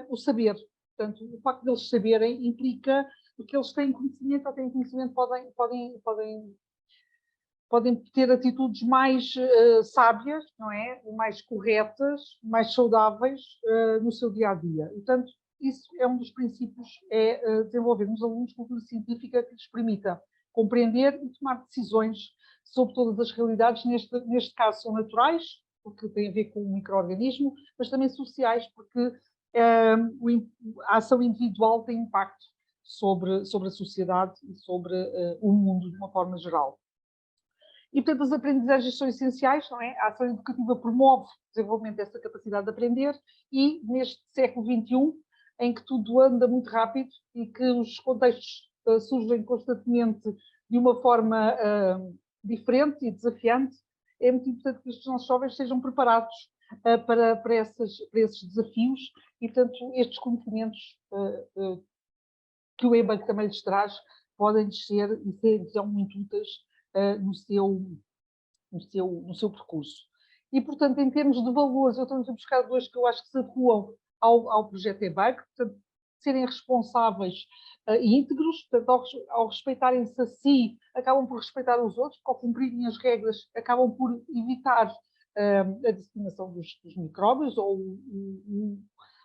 o saber. Portanto, o facto de eles saberem implica que eles têm conhecimento, ou têm conhecimento, podem ter atitudes mais sábias, não é? Mais corretas, mais saudáveis no seu dia-a-dia. Portanto, isso é um dos princípios, desenvolver nos alunos cultura científica que lhes permita compreender e tomar decisões sobre todas as realidades, neste caso são naturais, porque têm a ver com o micro-organismo, mas também sociais, porque a ação individual tem impacto sobre a sociedade e sobre o mundo de uma forma geral. E, portanto, as aprendizagens são essenciais, não é? A ação educativa promove o desenvolvimento dessa capacidade de aprender e, neste século XXI, em que tudo anda muito rápido e que os contextos surgem constantemente de uma forma diferente e desafiante, é muito importante que os nossos jovens sejam preparados para esses desafios e, portanto, estes conhecimentos que o EBAC também lhes traz podem ser e são muito úteis no seu percurso. E, portanto, em termos de valores, eu estou a buscar dois que eu acho que se adequam ao projeto EBAC, portanto, serem responsáveis e íntegros, portanto, ao respeitarem-se a si, acabam por respeitar os outros, porque ao cumprirem as regras, acabam por evitar a disseminação dos micróbios ou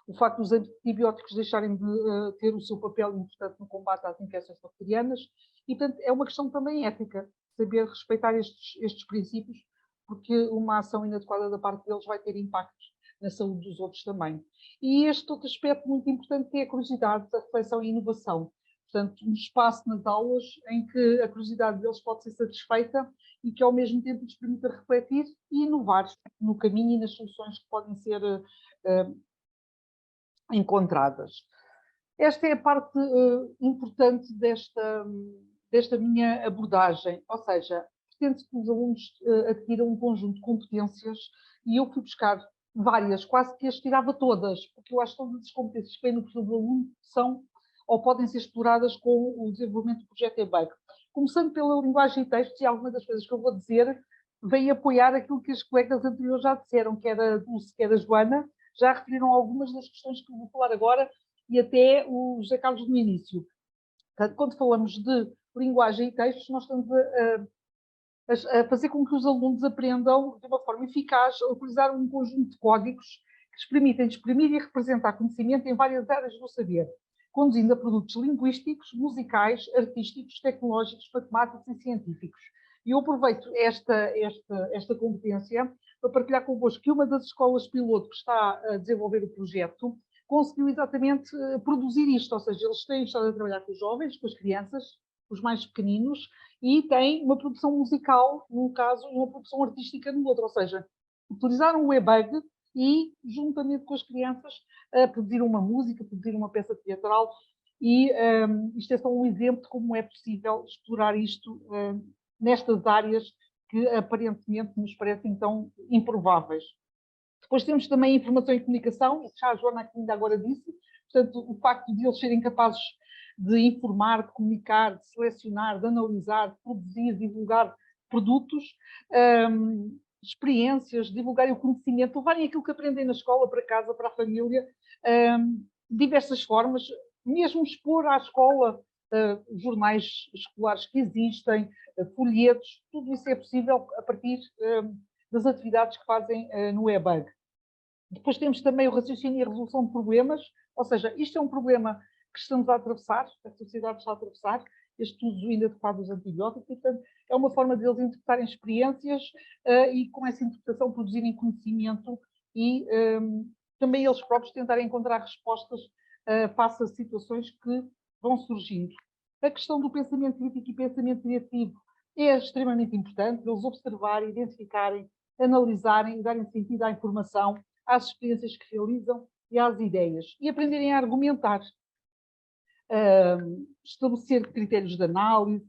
o facto dos antibióticos deixarem de ter o seu papel importante no combate às infecções bacterianas. E, portanto, é uma questão também ética, saber respeitar estes princípios, porque uma ação inadequada da parte deles vai ter impactos na saúde dos outros também. E este outro aspecto muito importante que é a curiosidade, a reflexão e a inovação. Portanto, um espaço nas aulas em que a curiosidade deles pode ser satisfeita e que ao mesmo tempo lhes permita refletir e inovar no caminho e nas soluções que podem ser encontradas. Esta é a parte importante desta minha abordagem, ou seja, pretende-se que os alunos adquiram um conjunto de competências e eu fui buscar várias, quase que as tirava todas, porque eu acho que todas as competências que vêm no perfil do aluno são ou podem ser exploradas com o desenvolvimento do projeto EBAC. Começando pela linguagem e textos, e algumas das coisas que eu vou dizer vêm apoiar aquilo que as colegas anteriores já disseram, quer a Dulce, quer a Joana, já referiram algumas das questões que eu vou falar agora e até o José Carlos no início. Portanto, quando falamos de linguagem e textos, nós estamos a fazer com que os alunos aprendam de uma forma eficaz a utilizar um conjunto de códigos que lhes permitem exprimir e representar conhecimento em várias áreas do saber, conduzindo a produtos linguísticos, musicais, artísticos, tecnológicos, matemáticos e científicos. E eu aproveito esta competência para partilhar convosco que uma das escolas piloto que está a desenvolver o projeto conseguiu exatamente produzir isto, ou seja, eles têm estado a trabalhar com os jovens, com as crianças, os mais pequeninos, e têm uma produção musical, num caso, e uma produção artística no outro, ou seja, utilizaram o e-bug e, juntamente com as crianças, produzir uma música, produzir uma peça teatral, e isto é só um exemplo de como é possível explorar isto nestas áreas que aparentemente nos parecem tão improváveis. Depois temos também informação e comunicação, isso já a Joana aqui ainda agora disse, portanto, o facto de eles serem capazes de informar, de comunicar, de selecionar, de analisar, de produzir, divulgar produtos, experiências, divulgarem o conhecimento, levarem aquilo que aprendem na escola para casa, para a família, de diversas formas, mesmo expor à escola jornais escolares que existem, folhetos, tudo isso é possível a partir das atividades que fazem no e-bug. Depois temos também o raciocínio e a resolução de problemas, ou seja, isto é um problema que estamos a atravessar, a sociedade está a atravessar, este uso inadequado dos antibióticos, e, portanto, é uma forma deles interpretarem experiências e com essa interpretação produzirem conhecimento e também eles próprios tentarem encontrar respostas face a situações que vão surgindo. A questão do pensamento crítico e pensamento criativo é extremamente importante, eles observarem, identificarem, analisarem, darem sentido à informação, às experiências que realizam e às ideias. E aprenderem a argumentar, estabelecer critérios de análise,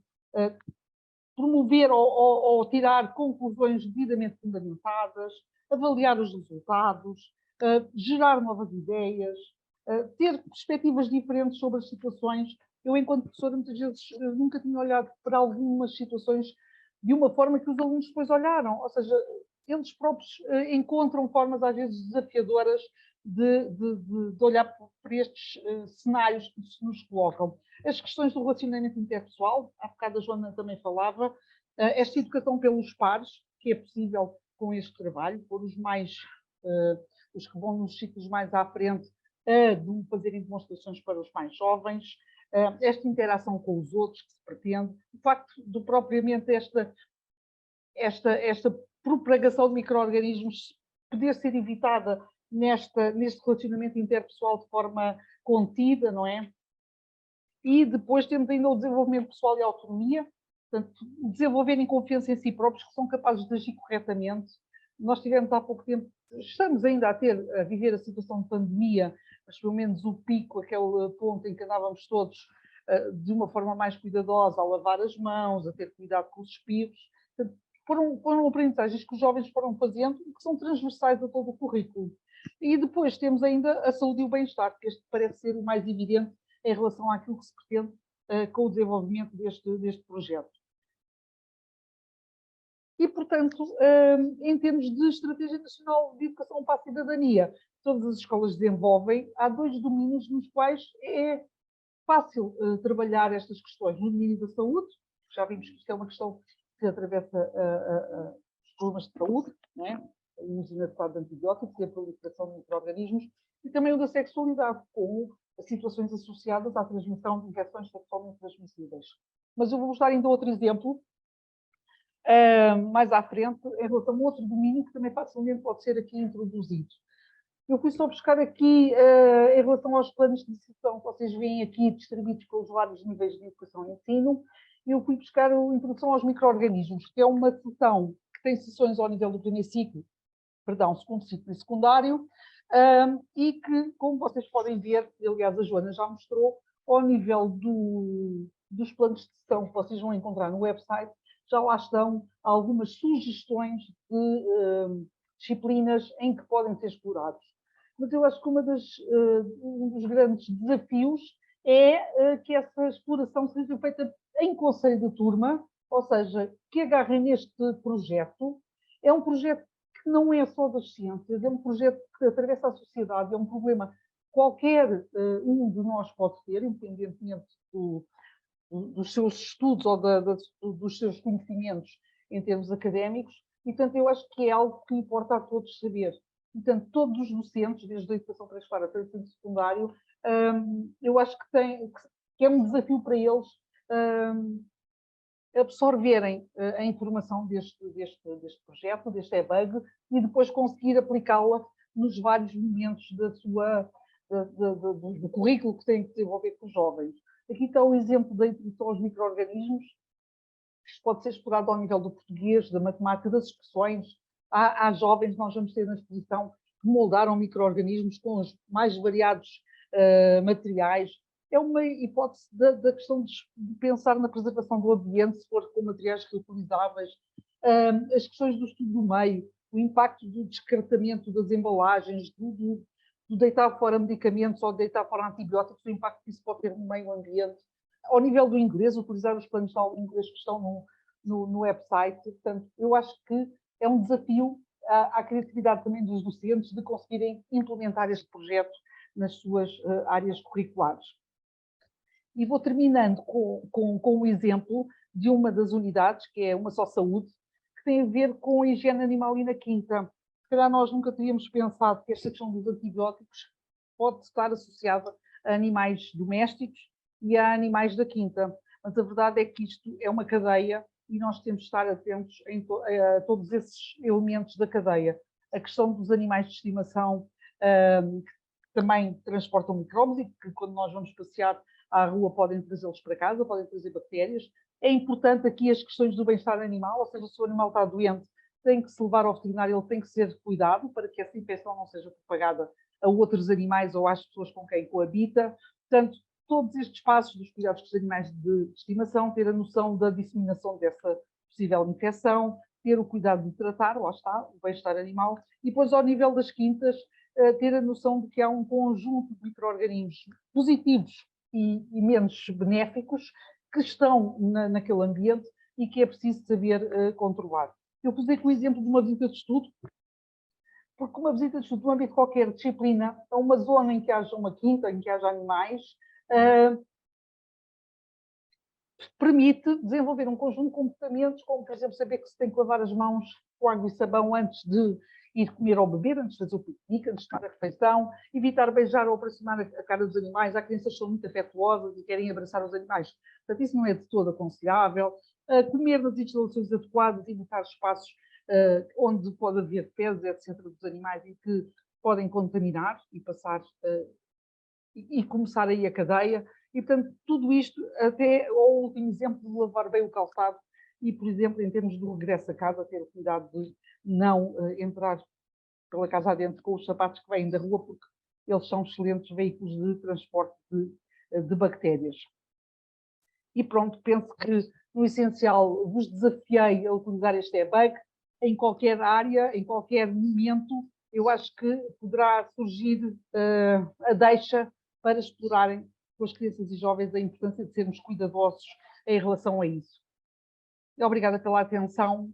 promover ou tirar conclusões devidamente fundamentadas, avaliar os resultados, gerar novas ideias, ter perspectivas diferentes sobre as situações. Eu, enquanto professora, muitas vezes nunca tinha olhado para algumas situações de uma forma que os alunos depois olharam, ou seja, eles próprios encontram formas às vezes desafiadoras de olhar para estes cenários que se nos colocam. As questões do relacionamento interpessoal, há bocado a Joana também falava, esta educação pelos pares, que é possível com este trabalho, por os que vão nos ciclos mais à frente, de fazerem demonstrações para os mais jovens, esta interação com os outros que se pretende, o facto de propriamente esta propagação de micro-organismos poder ser evitada neste relacionamento interpessoal de forma contida, não é? E depois temos ainda o desenvolvimento pessoal e a autonomia, portanto, desenvolverem confiança em si próprios, que são capazes de agir corretamente. Nós tivemos há pouco tempo, estamos ainda a viver a situação de pandemia, mas pelo menos o pico, aquele ponto em que andávamos todos de uma forma mais cuidadosa, a lavar as mãos, a ter cuidado com os espirros. Portanto, foram aprendizagens que os jovens foram fazendo e que são transversais a todo o currículo. E depois temos ainda a saúde e o bem-estar, que este parece ser o mais evidente em relação àquilo que se pretende com o desenvolvimento deste projeto. E, portanto, em termos de Estratégia Nacional de Educação para a Cidadania, todas as escolas desenvolvem, há 2 domínios nos quais é fácil trabalhar estas questões. No domínio da saúde, já vimos que isto é uma questão que atravessa os problemas de saúde, não é? O uso inadequado de antibióticos e a proliferação de micro-organismos, e também o da sexualidade, com situações associadas à transmissão de infecções sexualmente transmissíveis. Mas eu vou-vos dar ainda outro exemplo, mais à frente, em relação a outro domínio que também facilmente pode ser aqui introduzido. Eu fui só buscar aqui, em relação aos planos de decisão que vocês veem aqui distribuídos pelos vários níveis de educação e ensino, eu fui buscar a introdução aos micro-organismos, que é uma sessão que tem sessões ao nível do primeiro ciclo, segundo ciclo e secundário, e que, como vocês podem ver, e aliás a Joana já mostrou, ao nível dos planos de sessão que vocês vão encontrar no website, já lá estão algumas sugestões de disciplinas em que podem ser explorados. Mas eu acho que um dos grandes desafios é que essa exploração seja feita em conselho de turma, ou seja, que agarrem neste projeto. É um projeto que não é só das ciências, é um projeto que atravessa a sociedade, é um problema que qualquer um de nós pode ter, independentemente dos seus estudos ou dos seus conhecimentos em termos académicos, e, portanto, eu acho que é algo que importa a todos saber. Portanto, todos os docentes, desde a educação pré-escolar até o ensino secundário, eu acho que é um desafio para eles absorverem a informação deste projeto, deste e-bug, e depois conseguir aplicá-la nos vários momentos do currículo que têm que desenvolver com os jovens. Aqui está o exemplo da introdução aos micro-organismos. Isto pode ser explorado ao nível do português, da matemática, das expressões. Há jovens, nós vamos ter na exposição, que moldaram micro-organismos com os mais variados materiais. É uma hipótese da questão de pensar na preservação do ambiente, se for com materiais reutilizáveis, as questões do estudo do meio, o impacto do descartamento das embalagens, do deitar fora medicamentos ou deitar fora antibióticos, o impacto que isso pode ter no meio ambiente. Ao nível do inglês, utilizar os planos de aula de inglês que estão no website. Portanto, eu acho que é um desafio à criatividade também dos docentes de conseguirem implementar este projeto nas suas áreas curriculares. E vou terminando com o exemplo de uma das unidades, que é uma só saúde, que tem a ver com a higiene animal e na quinta. Se calhar nós nunca teríamos pensado que esta questão dos antibióticos pode estar associada a animais domésticos e a animais da quinta. Mas a verdade é que isto é uma cadeia e nós temos de estar atentos a todos esses elementos da cadeia. A questão dos animais de estimação, que também transportam micróbios e que quando nós vamos passear à rua podem trazê-los para casa, podem trazer bactérias. É importante aqui as questões do bem-estar animal, ou seja, se o animal está doente, tem que se levar ao veterinário, ele tem que ser cuidado para que essa infecção não seja propagada a outros animais ou às pessoas com quem coabita. Portanto, todos estes passos dos cuidados com os animais de estimação, ter a noção da disseminação dessa possível infecção, ter o cuidado de tratar, lá está, o bem-estar animal, e depois ao nível das quintas, ter a noção de que há um conjunto de micro-organismos positivos e menos benéficos que estão naquele ambiente e que é preciso saber controlar. Eu pus aqui o exemplo de uma visita de estudo, porque uma visita de estudo no âmbito de qualquer disciplina, a uma zona em que haja uma quinta, em que haja animais, permite desenvolver um conjunto de comportamentos, como, por exemplo, saber que se tem que lavar as mãos com água e sabão antes de ir comer ou beber, antes de fazer o piquenique, antes de tomar a refeição, evitar beijar ou aproximar a cara dos animais. Há crianças que são muito afetuosas e querem abraçar os animais. Portanto, isso não é de todo aconselhável. Comer nas instalações adequadas, evitar espaços onde pode haver fezes, etc., dos animais e que podem contaminar e passar e começar aí a cadeia. E, portanto, tudo isto, até ao último exemplo de lavar bem o calçado e, por exemplo, em termos de regresso a casa, ter o cuidado de não entrar pela casa adentro com os sapatos que vêm da rua, porque eles são excelentes veículos de transporte de bactérias. E pronto, penso que, no essencial, vos desafiei a utilizar este e-bug em qualquer área, em qualquer momento. Eu acho que poderá surgir a deixa para explorarem com as crianças e jovens a importância de sermos cuidadosos em relação a isso. Obrigada pela atenção.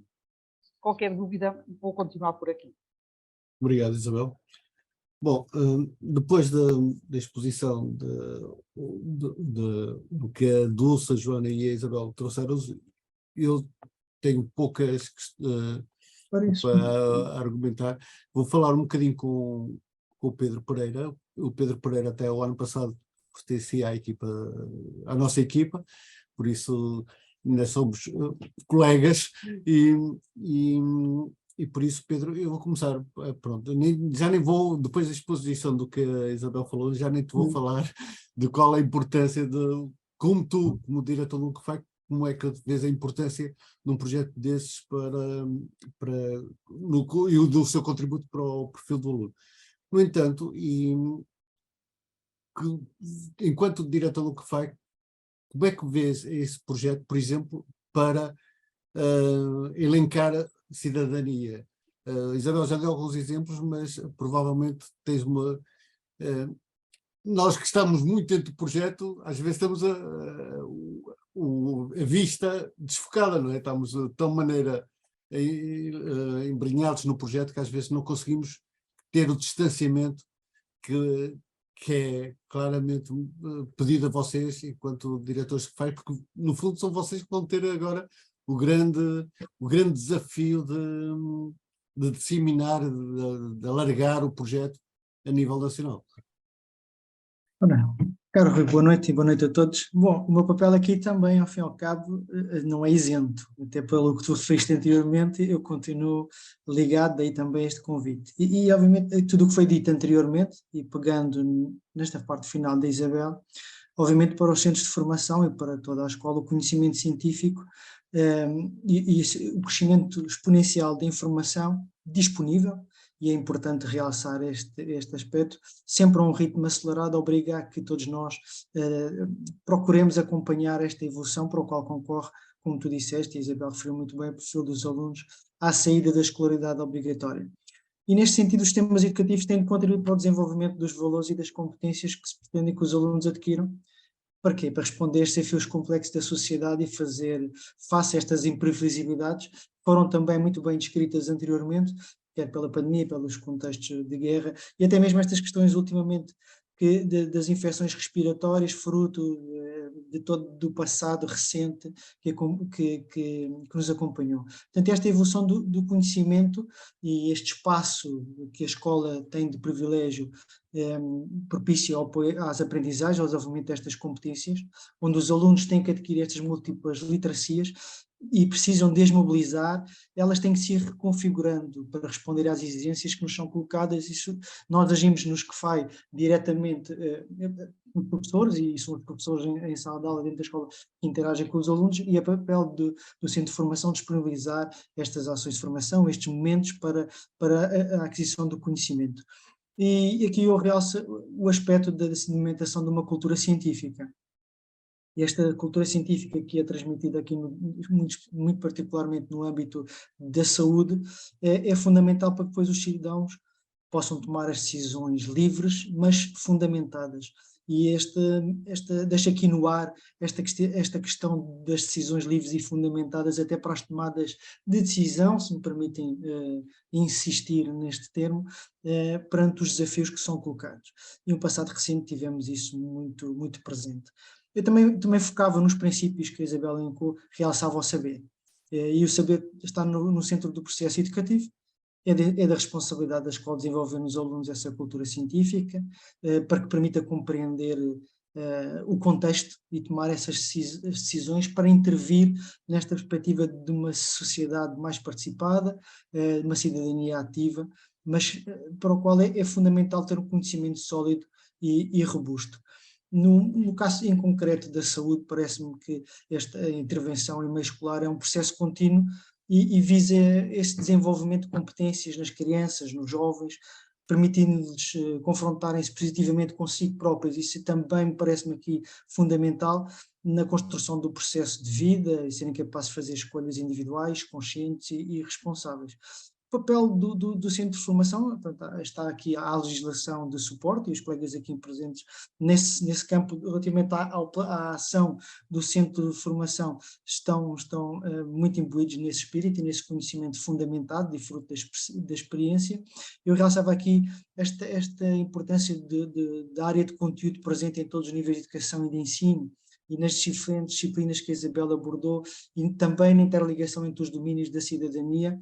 Qualquer dúvida, vou continuar por aqui. Obrigado, Isabel. Bom, depois da exposição do que a Dulce, a Joana e a Isabel trouxeram, eu tenho poucas para argumentar. Vou falar um bocadinho com o Pedro Pereira. O Pedro Pereira até o ano passado pertencia à nossa equipa, por isso ainda somos colegas e por isso, Pedro, eu vou começar, pronto, já nem vou, depois da exposição do que a Isabel falou, já nem te vou falar de qual a importância como tu, como diretor do CFAC, como é que vês a importância de um projeto desses e o do seu contributo para o perfil do aluno. No entanto, enquanto diretor do CFAC, como é que vês esse projeto, por exemplo, para elencar cidadania? Isabel já deu alguns exemplos, mas provavelmente tens uma... nós que estamos muito dentro do projeto, às vezes temos a vista desfocada, não é? Estamos de tal maneira embrenhados no projeto que às vezes não conseguimos ter o distanciamento que é claramente pedido a vocês, enquanto diretores que faz, porque no fundo são vocês que vão ter agora o grande desafio de disseminar, de alargar o projeto a nível nacional. Ora, caro Rui, boa noite e boa noite a todos. Bom, o meu papel aqui também, ao fim e ao cabo, não é isento, até pelo que tu referiste anteriormente, eu continuo ligado daí também a este convite. E obviamente, tudo o que foi dito anteriormente, e pegando nesta parte final da Isabel, obviamente para os centros de formação e para toda a escola, o conhecimento científico e o crescimento exponencial da informação disponível, e é importante realçar este aspecto, sempre a um ritmo acelerado, obriga a que todos nós procuremos acompanhar esta evolução para o qual concorre, como tu disseste, e a Isabel referiu muito bem, o perfil dos alunos à saída da escolaridade obrigatória. E neste sentido, os sistemas educativos têm de contribuir para o desenvolvimento dos valores e das competências que se pretende que os alunos adquiram. Para quê? Para responder a estes desafios complexos da sociedade e fazer face a estas imprevisibilidades, que foram também muito bem descritas anteriormente, quer pela pandemia, pelos contextos de guerra, e até mesmo estas questões ultimamente das infecções respiratórias, fruto do passado recente que nos acompanhou. Portanto, esta evolução do conhecimento e este espaço que a escola tem de privilégio propicia ao apoio às aprendizagens, ao desenvolvimento destas competências, onde os alunos têm que adquirir estas múltiplas literacias e precisam desmobilizar, elas têm que se ir reconfigurando para responder às exigências que nos são colocadas. Isso, nós agimos nos CFAI diretamente com professores, e são os professores em sala de aula dentro da escola que interagem com os alunos, e é papel do centro de formação disponibilizar estas ações de formação, estes momentos para a aquisição do conhecimento. E aqui eu realço o aspecto da sedimentação de uma cultura científica. E esta cultura científica que é transmitida aqui, muito particularmente no âmbito da saúde, é fundamental para que depois os cidadãos possam tomar as decisões livres, mas fundamentadas. E deixa aqui no ar esta questão das decisões livres e fundamentadas até para as tomadas de decisão, se me permitem insistir neste termo, perante os desafios que são colocados. E no passado recente tivemos isso muito, muito presente. Eu também focava nos princípios que a Isabel elencou, realçava o saber. E o saber está no centro do processo educativo, é da responsabilidade da escola desenvolver nos alunos essa cultura científica, para que permita compreender o contexto e tomar essas decisões para intervir nesta perspectiva de uma sociedade mais participada, de uma cidadania ativa, mas para o qual é fundamental ter um conhecimento sólido e robusto. No caso em concreto da saúde, parece-me que esta intervenção em meio escolar é um processo contínuo e visa esse desenvolvimento de competências nas crianças, nos jovens, permitindo-lhes confrontarem-se positivamente consigo próprios. Isso também me parece-me aqui fundamental na construção do processo de vida e serem capazes de fazer escolhas individuais, conscientes e responsáveis. O papel do centro de formação, portanto, está aqui a legislação de suporte, e os colegas aqui presentes nesse campo, relativamente à ação do centro de formação, estão muito imbuídos nesse espírito e nesse conhecimento fundamentado e fruto da experiência. Eu realçava aqui esta importância da área de conteúdo presente em todos os níveis de educação e de ensino, e nas diferentes disciplinas que a Isabel abordou, e também na interligação entre os domínios da cidadania,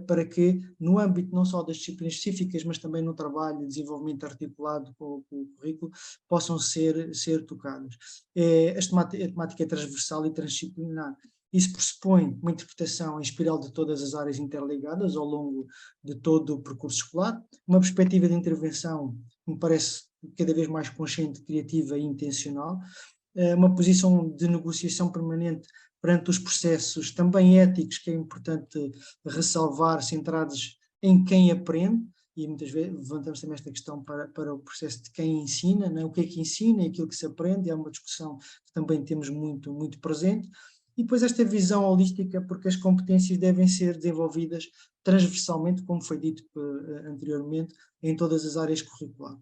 para que, no âmbito não só das disciplinas específicas, mas também no trabalho de desenvolvimento articulado com o currículo, possam ser tocados. A temática é transversal e transdisciplinar. Isso pressupõe uma interpretação em espiral de todas as áreas interligadas ao longo de todo o percurso escolar, uma perspectiva de intervenção que me parece cada vez mais consciente, criativa e intencional, uma posição de negociação permanente perante os processos também éticos, que é importante ressalvar, centrados em quem aprende, e muitas vezes levantamos também esta questão para o processo de quem ensina, né? O que é que ensina e aquilo que se aprende, é uma discussão que também temos muito, muito presente, e depois esta visão holística, porque as competências devem ser desenvolvidas transversalmente, como foi dito anteriormente, em todas as áreas curriculares.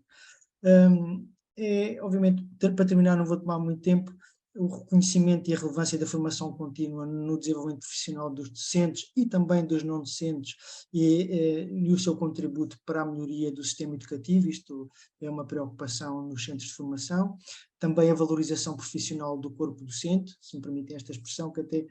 Obviamente, para terminar, não vou tomar muito tempo, o reconhecimento e a relevância da formação contínua no desenvolvimento profissional dos docentes e também dos não docentes e o seu contributo para a melhoria do sistema educativo, isto é uma preocupação nos centros de formação, também a valorização profissional do corpo docente, se me permitem esta expressão, que até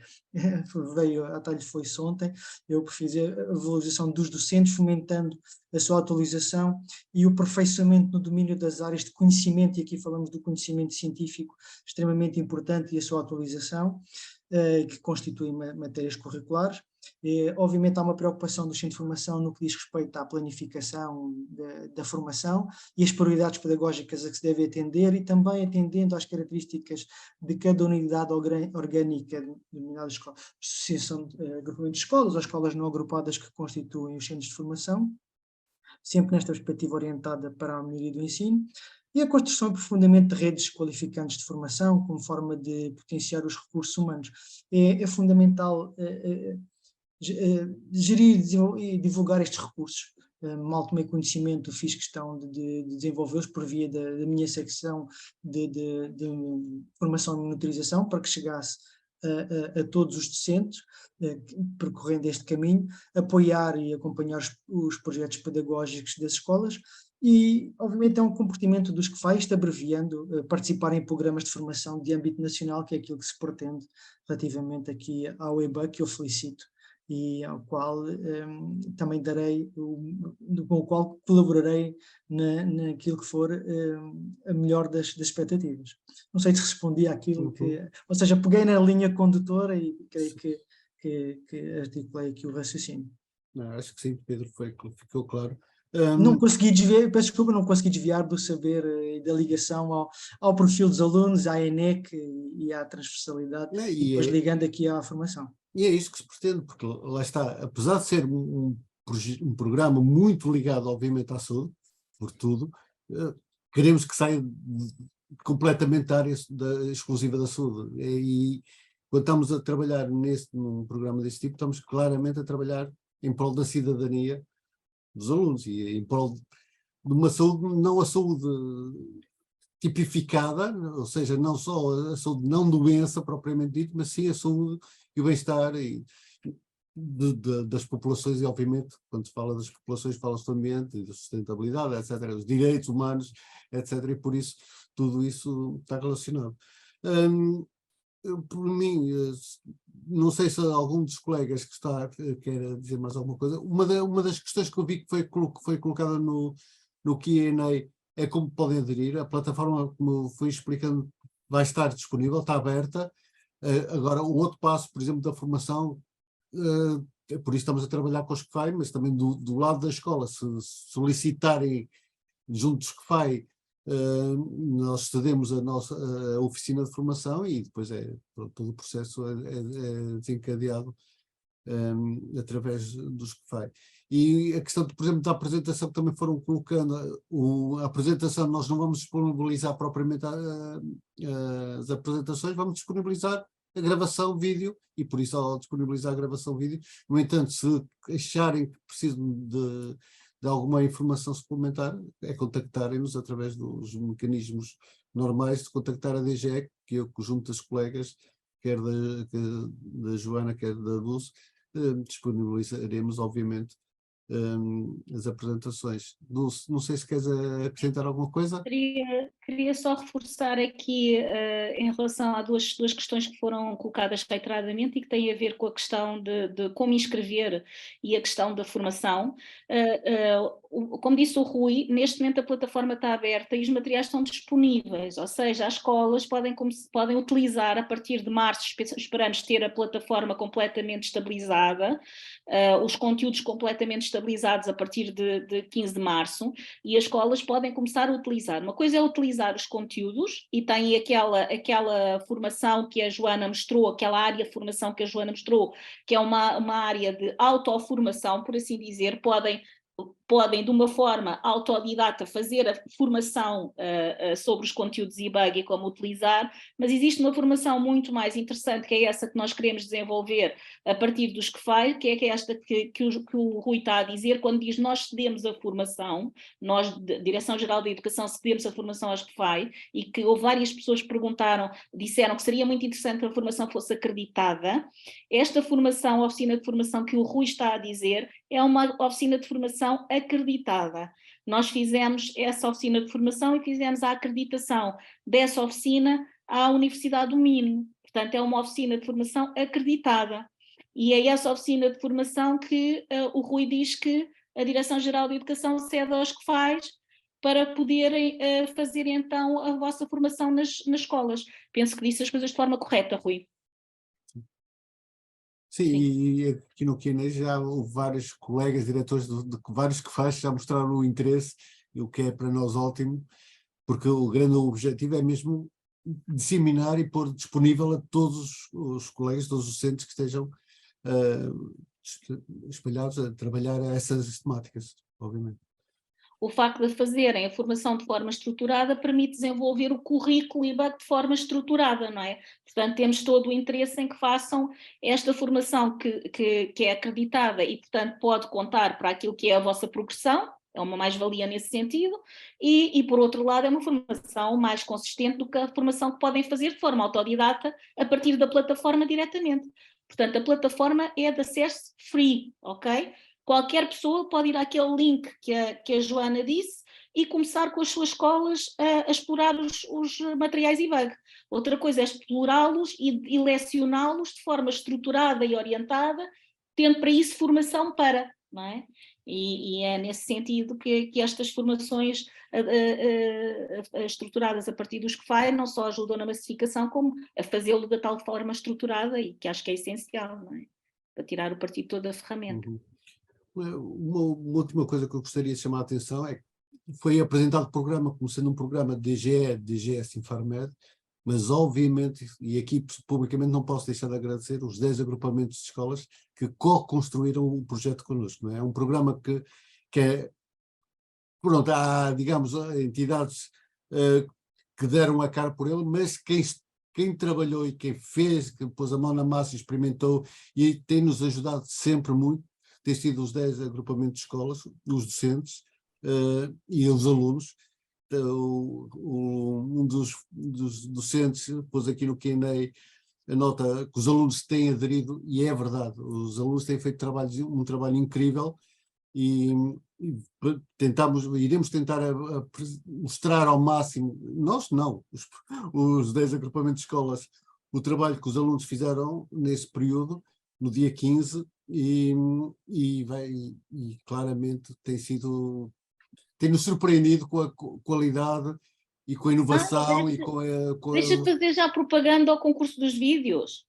veio, até lhe foi-se ontem, eu fiz a valorização dos docentes, fomentando a sua atualização e o aperfeiçoamento no domínio das áreas de conhecimento, e aqui falamos do conhecimento científico, extremamente importante, e a sua atualização, que constituem matérias curriculares. Obviamente há uma preocupação do Centro de Formação no que diz respeito à planificação da formação e as prioridades pedagógicas a que se deve atender, e também atendendo às características de cada unidade orgânica, denominada associação de agrupamento de escolas ou escolas não agrupadas que constituem os centros de formação, sempre nesta perspectiva orientada para a melhoria do ensino. E a construção e aprofundamento de redes qualificantes de formação como forma de potenciar os recursos humanos. É fundamental gerir e divulgar estes recursos. Mal tomei conhecimento, fiz questão de desenvolvê-los por via da minha secção de formação e monitorização, para que chegasse a todos os docentes, percorrendo este caminho, apoiar e acompanhar os projetos pedagógicos das escolas. E, obviamente, é um comportamento dos que faz, abreviando, participar em programas de formação de âmbito nacional, que é aquilo que se pretende relativamente aqui ao EBA, que eu felicito, e ao qual também darei, com o qual colaborarei naquilo que for a melhor das expectativas. Não sei se respondi àquilo que... Ou seja, peguei na linha condutora e creio que articulei aqui o raciocínio. Não, acho que sim, Pedro, ficou claro. Não consegui desviar, peço desculpa, não consegui desviar do saber e da ligação ao perfil dos alunos, à ENEC e à transversalidade, e depois ligando aqui à formação. E é isso que se pretende, porque lá está, apesar de ser um programa muito ligado, obviamente, à saúde, por tudo, queremos que saia completamente da área exclusiva da saúde. E quando estamos a trabalhar num programa desse tipo, estamos claramente a trabalhar em prol da cidadania dos alunos e em prol de uma saúde, não a saúde tipificada, ou seja, não só a saúde não doença propriamente dito, mas sim a saúde e o bem-estar das populações, e obviamente quando se fala das populações fala-se do ambiente, da sustentabilidade, etc., os direitos humanos, etc., e por isso tudo isso está relacionado. Por mim, não sei se algum dos colegas que está quer dizer mais alguma coisa. Uma das questões que eu vi que foi colocada no Q&A é como podem aderir. A plataforma, como eu fui explicando, vai estar disponível, está aberta. Agora, o outro passo, por exemplo, da formação, por isso estamos a trabalhar com os CFAI, mas também do lado da escola, se solicitarem junto dos CFAI, nós cedemos a nossa oficina de formação e depois todo o processo é desencadeado através dos que faz. E a questão, por exemplo, da apresentação que também foram colocando, a apresentação nós não vamos disponibilizar propriamente as apresentações, vamos disponibilizar a gravação vídeo, e por isso ao disponibilizar a gravação vídeo, no entanto, se acharem que precisam de alguma informação suplementar, é contactarem-nos através dos mecanismos normais de contactar a DGE, que eu, junto das colegas, quer da Joana, quer da Dulce, disponibilizaremos, obviamente, as apresentações. Dulce, não sei se queres acrescentar alguma coisa? Queria só reforçar aqui em relação a duas questões que foram colocadas reiteradamente e que têm a ver com a questão de como inscrever e a questão da formação. Como disse o Rui, neste momento a plataforma está aberta e os materiais estão disponíveis, ou seja, as escolas podem utilizar a partir de março, esperamos ter a plataforma completamente estabilizada, os conteúdos completamente estabilizados a partir de 15 de março, e as escolas podem começar a utilizar. Uma coisa é utilizar os conteúdos, e tem aquela formação que a Joana mostrou, aquela área de formação que a Joana mostrou, que é uma área de autoformação, por assim dizer, podem de uma forma autodidata fazer a formação sobre os conteúdos e-bug e como utilizar, mas existe uma formação muito mais interessante, que é essa que nós queremos desenvolver a partir dos que faz, que é esta que o Rui está a dizer, quando diz nós cedemos a formação, nós, Direção-Geral da Educação, cedemos a formação aos que faz, e que houve várias pessoas que disseram que seria muito interessante que a formação fosse acreditada. Esta formação, a oficina de formação que o Rui está a dizer, é uma oficina de formação acreditada. nós fizemos essa oficina de formação e fizemos a acreditação dessa oficina à Universidade do Minho. Portanto, é uma oficina de formação acreditada. E é essa oficina de formação que o Rui diz que a Direção-Geral de Educação cede aos que faz para poderem fazer então a vossa formação nas escolas. Penso que disse as coisas de forma correta, Rui. Sim, Sim. e aqui no QNE já houve vários colegas, diretores de vários que faz, já mostraram o interesse, e o que é para nós ótimo, porque o grande objetivo é mesmo disseminar e pôr disponível a todos os colegas, todos os docentes que estejam espalhados a trabalhar essas temáticas, obviamente. O facto de fazerem a formação de forma estruturada permite desenvolver o currículo IBAG de forma estruturada, não é? Portanto, temos todo o interesse em que façam esta formação que é acreditada e, portanto, pode contar para aquilo que é a vossa progressão, é uma mais-valia nesse sentido, e, por outro lado, é uma formação mais consistente do que a formação que podem fazer de forma autodidata a partir da plataforma diretamente. Portanto, a plataforma é de acesso free, ok? Qualquer pessoa pode ir àquele link que a Joana disse e começar com as suas escolas a explorar os materiais IBAG. Outra coisa é explorá-los e lecioná-los de forma estruturada e orientada, tendo para isso formação para, não é? E é nesse sentido que estas formações estruturadas a partir dos que faz não só ajudam na massificação, como a fazê-lo da tal forma estruturada, e que acho que é essencial, não é? Para tirar o partido toda a ferramenta. Uhum. Uma última coisa que eu gostaria de chamar a atenção é que foi apresentado o programa como sendo um programa DGS Infarmed, mas obviamente, e aqui publicamente não posso deixar de agradecer os 10 agrupamentos de escolas que co-construíram o projeto connosco, não é? É um programa que é, pronto, há, digamos, entidades que deram a cara por ele, mas quem trabalhou e quem fez, que pôs a mão na massa e experimentou e tem-nos ajudado sempre muito, tem sido os 10 agrupamentos de escolas, os docentes e os alunos. Um dos docentes pôs aqui no Q&A a nota que os alunos têm aderido, e é verdade, os alunos têm feito um trabalho incrível, e iremos tentar mostrar ao máximo, nós não, os 10 agrupamentos de escolas, o trabalho que os alunos fizeram nesse período, no dia 15, e claramente tem-nos surpreendido com a qualidade e com a inovação Deixa-te fazer já propaganda ao concurso dos vídeos.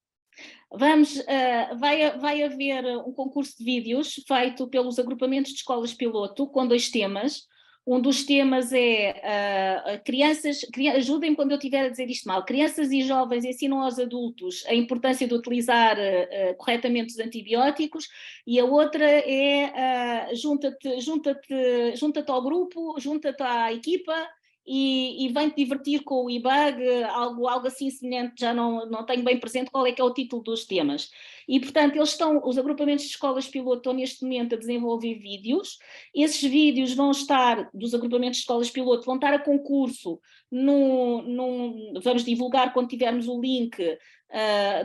Vai haver um concurso de vídeos feito pelos agrupamentos de escolas piloto com 2 temas. Um dos temas é crianças, ajudem-me quando eu estiver a dizer isto mal, crianças e jovens ensinam aos adultos a importância de utilizar corretamente os antibióticos, e a outra é junta-te ao grupo, junta-te à equipa e vem-te divertir com o IBAG, algo assim semelhante, já não tenho bem presente qual é que é o título dos temas. E, portanto, os agrupamentos de escolas piloto estão neste momento a desenvolver vídeos. Esses vídeos dos agrupamentos de escolas piloto, vão estar a concurso, vamos divulgar quando tivermos o link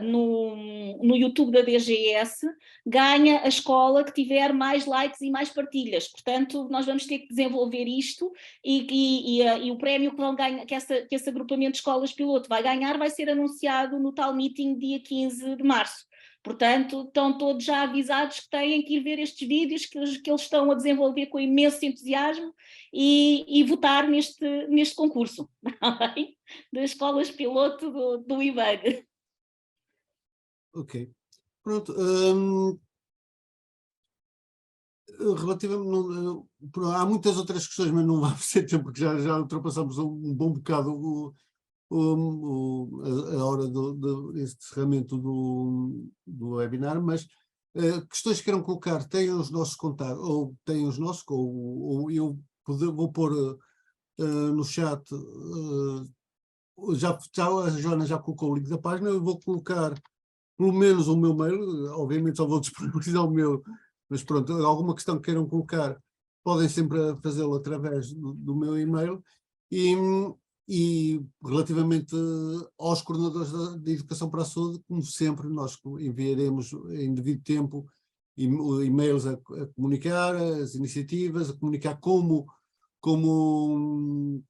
no YouTube da DGS, ganha a escola que tiver mais likes e mais partilhas. Portanto, nós vamos ter que desenvolver isto e o prémio que vão ganhar, que esse agrupamento de escolas piloto vai ganhar, vai ser anunciado no tal meeting dia 15 de março. Portanto, estão todos já avisados que têm que ir ver estes vídeos que eles estão a desenvolver com imenso entusiasmo e votar neste concurso das escolas piloto do IBAG. Ok, pronto. Relativamente, há muitas outras questões, mas não vamos ter tempo, porque já ultrapassamos um bom bocado a hora deste encerramento do webinar, mas questões que queiram colocar, têm os nossos contatos, ou têm os nossos, ou eu vou pôr no chat, a Joana já colocou o link da página, eu vou colocar pelo menos o meu mail, obviamente só vou disponibilizar o meu, mas pronto, alguma questão que queiram colocar, podem sempre fazê-lo através do meu e-mail, e relativamente aos coordenadores de Educação para a Saúde, como sempre, nós enviaremos em devido tempo e-mails a comunicar as iniciativas, a comunicar como como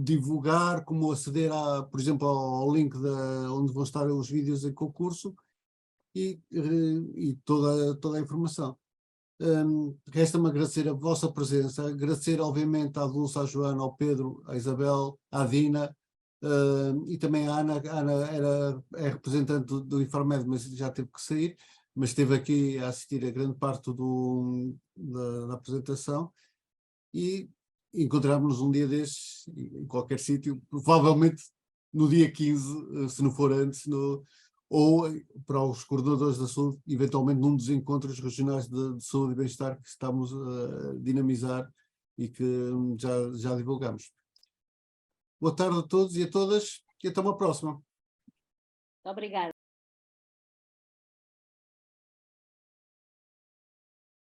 divulgar, como aceder, por exemplo, ao link onde vão estar os vídeos em concurso e toda a informação. Resta-me agradecer a vossa presença, agradecer obviamente à Dulce, à Joana, ao Pedro, à Isabel, à Dina, e também à Ana. A Ana é representante do Infarmed, mas já teve que sair, mas esteve aqui a assistir a grande parte da apresentação, e encontrarmos-nos um dia destes, em qualquer sítio, provavelmente no dia 15, se não for antes, ou para os coordenadores da saúde, eventualmente num dos encontros regionais de saúde e bem-estar que estamos a dinamizar e que já divulgamos. Boa tarde a todos e a todas, e até uma próxima. Obrigada.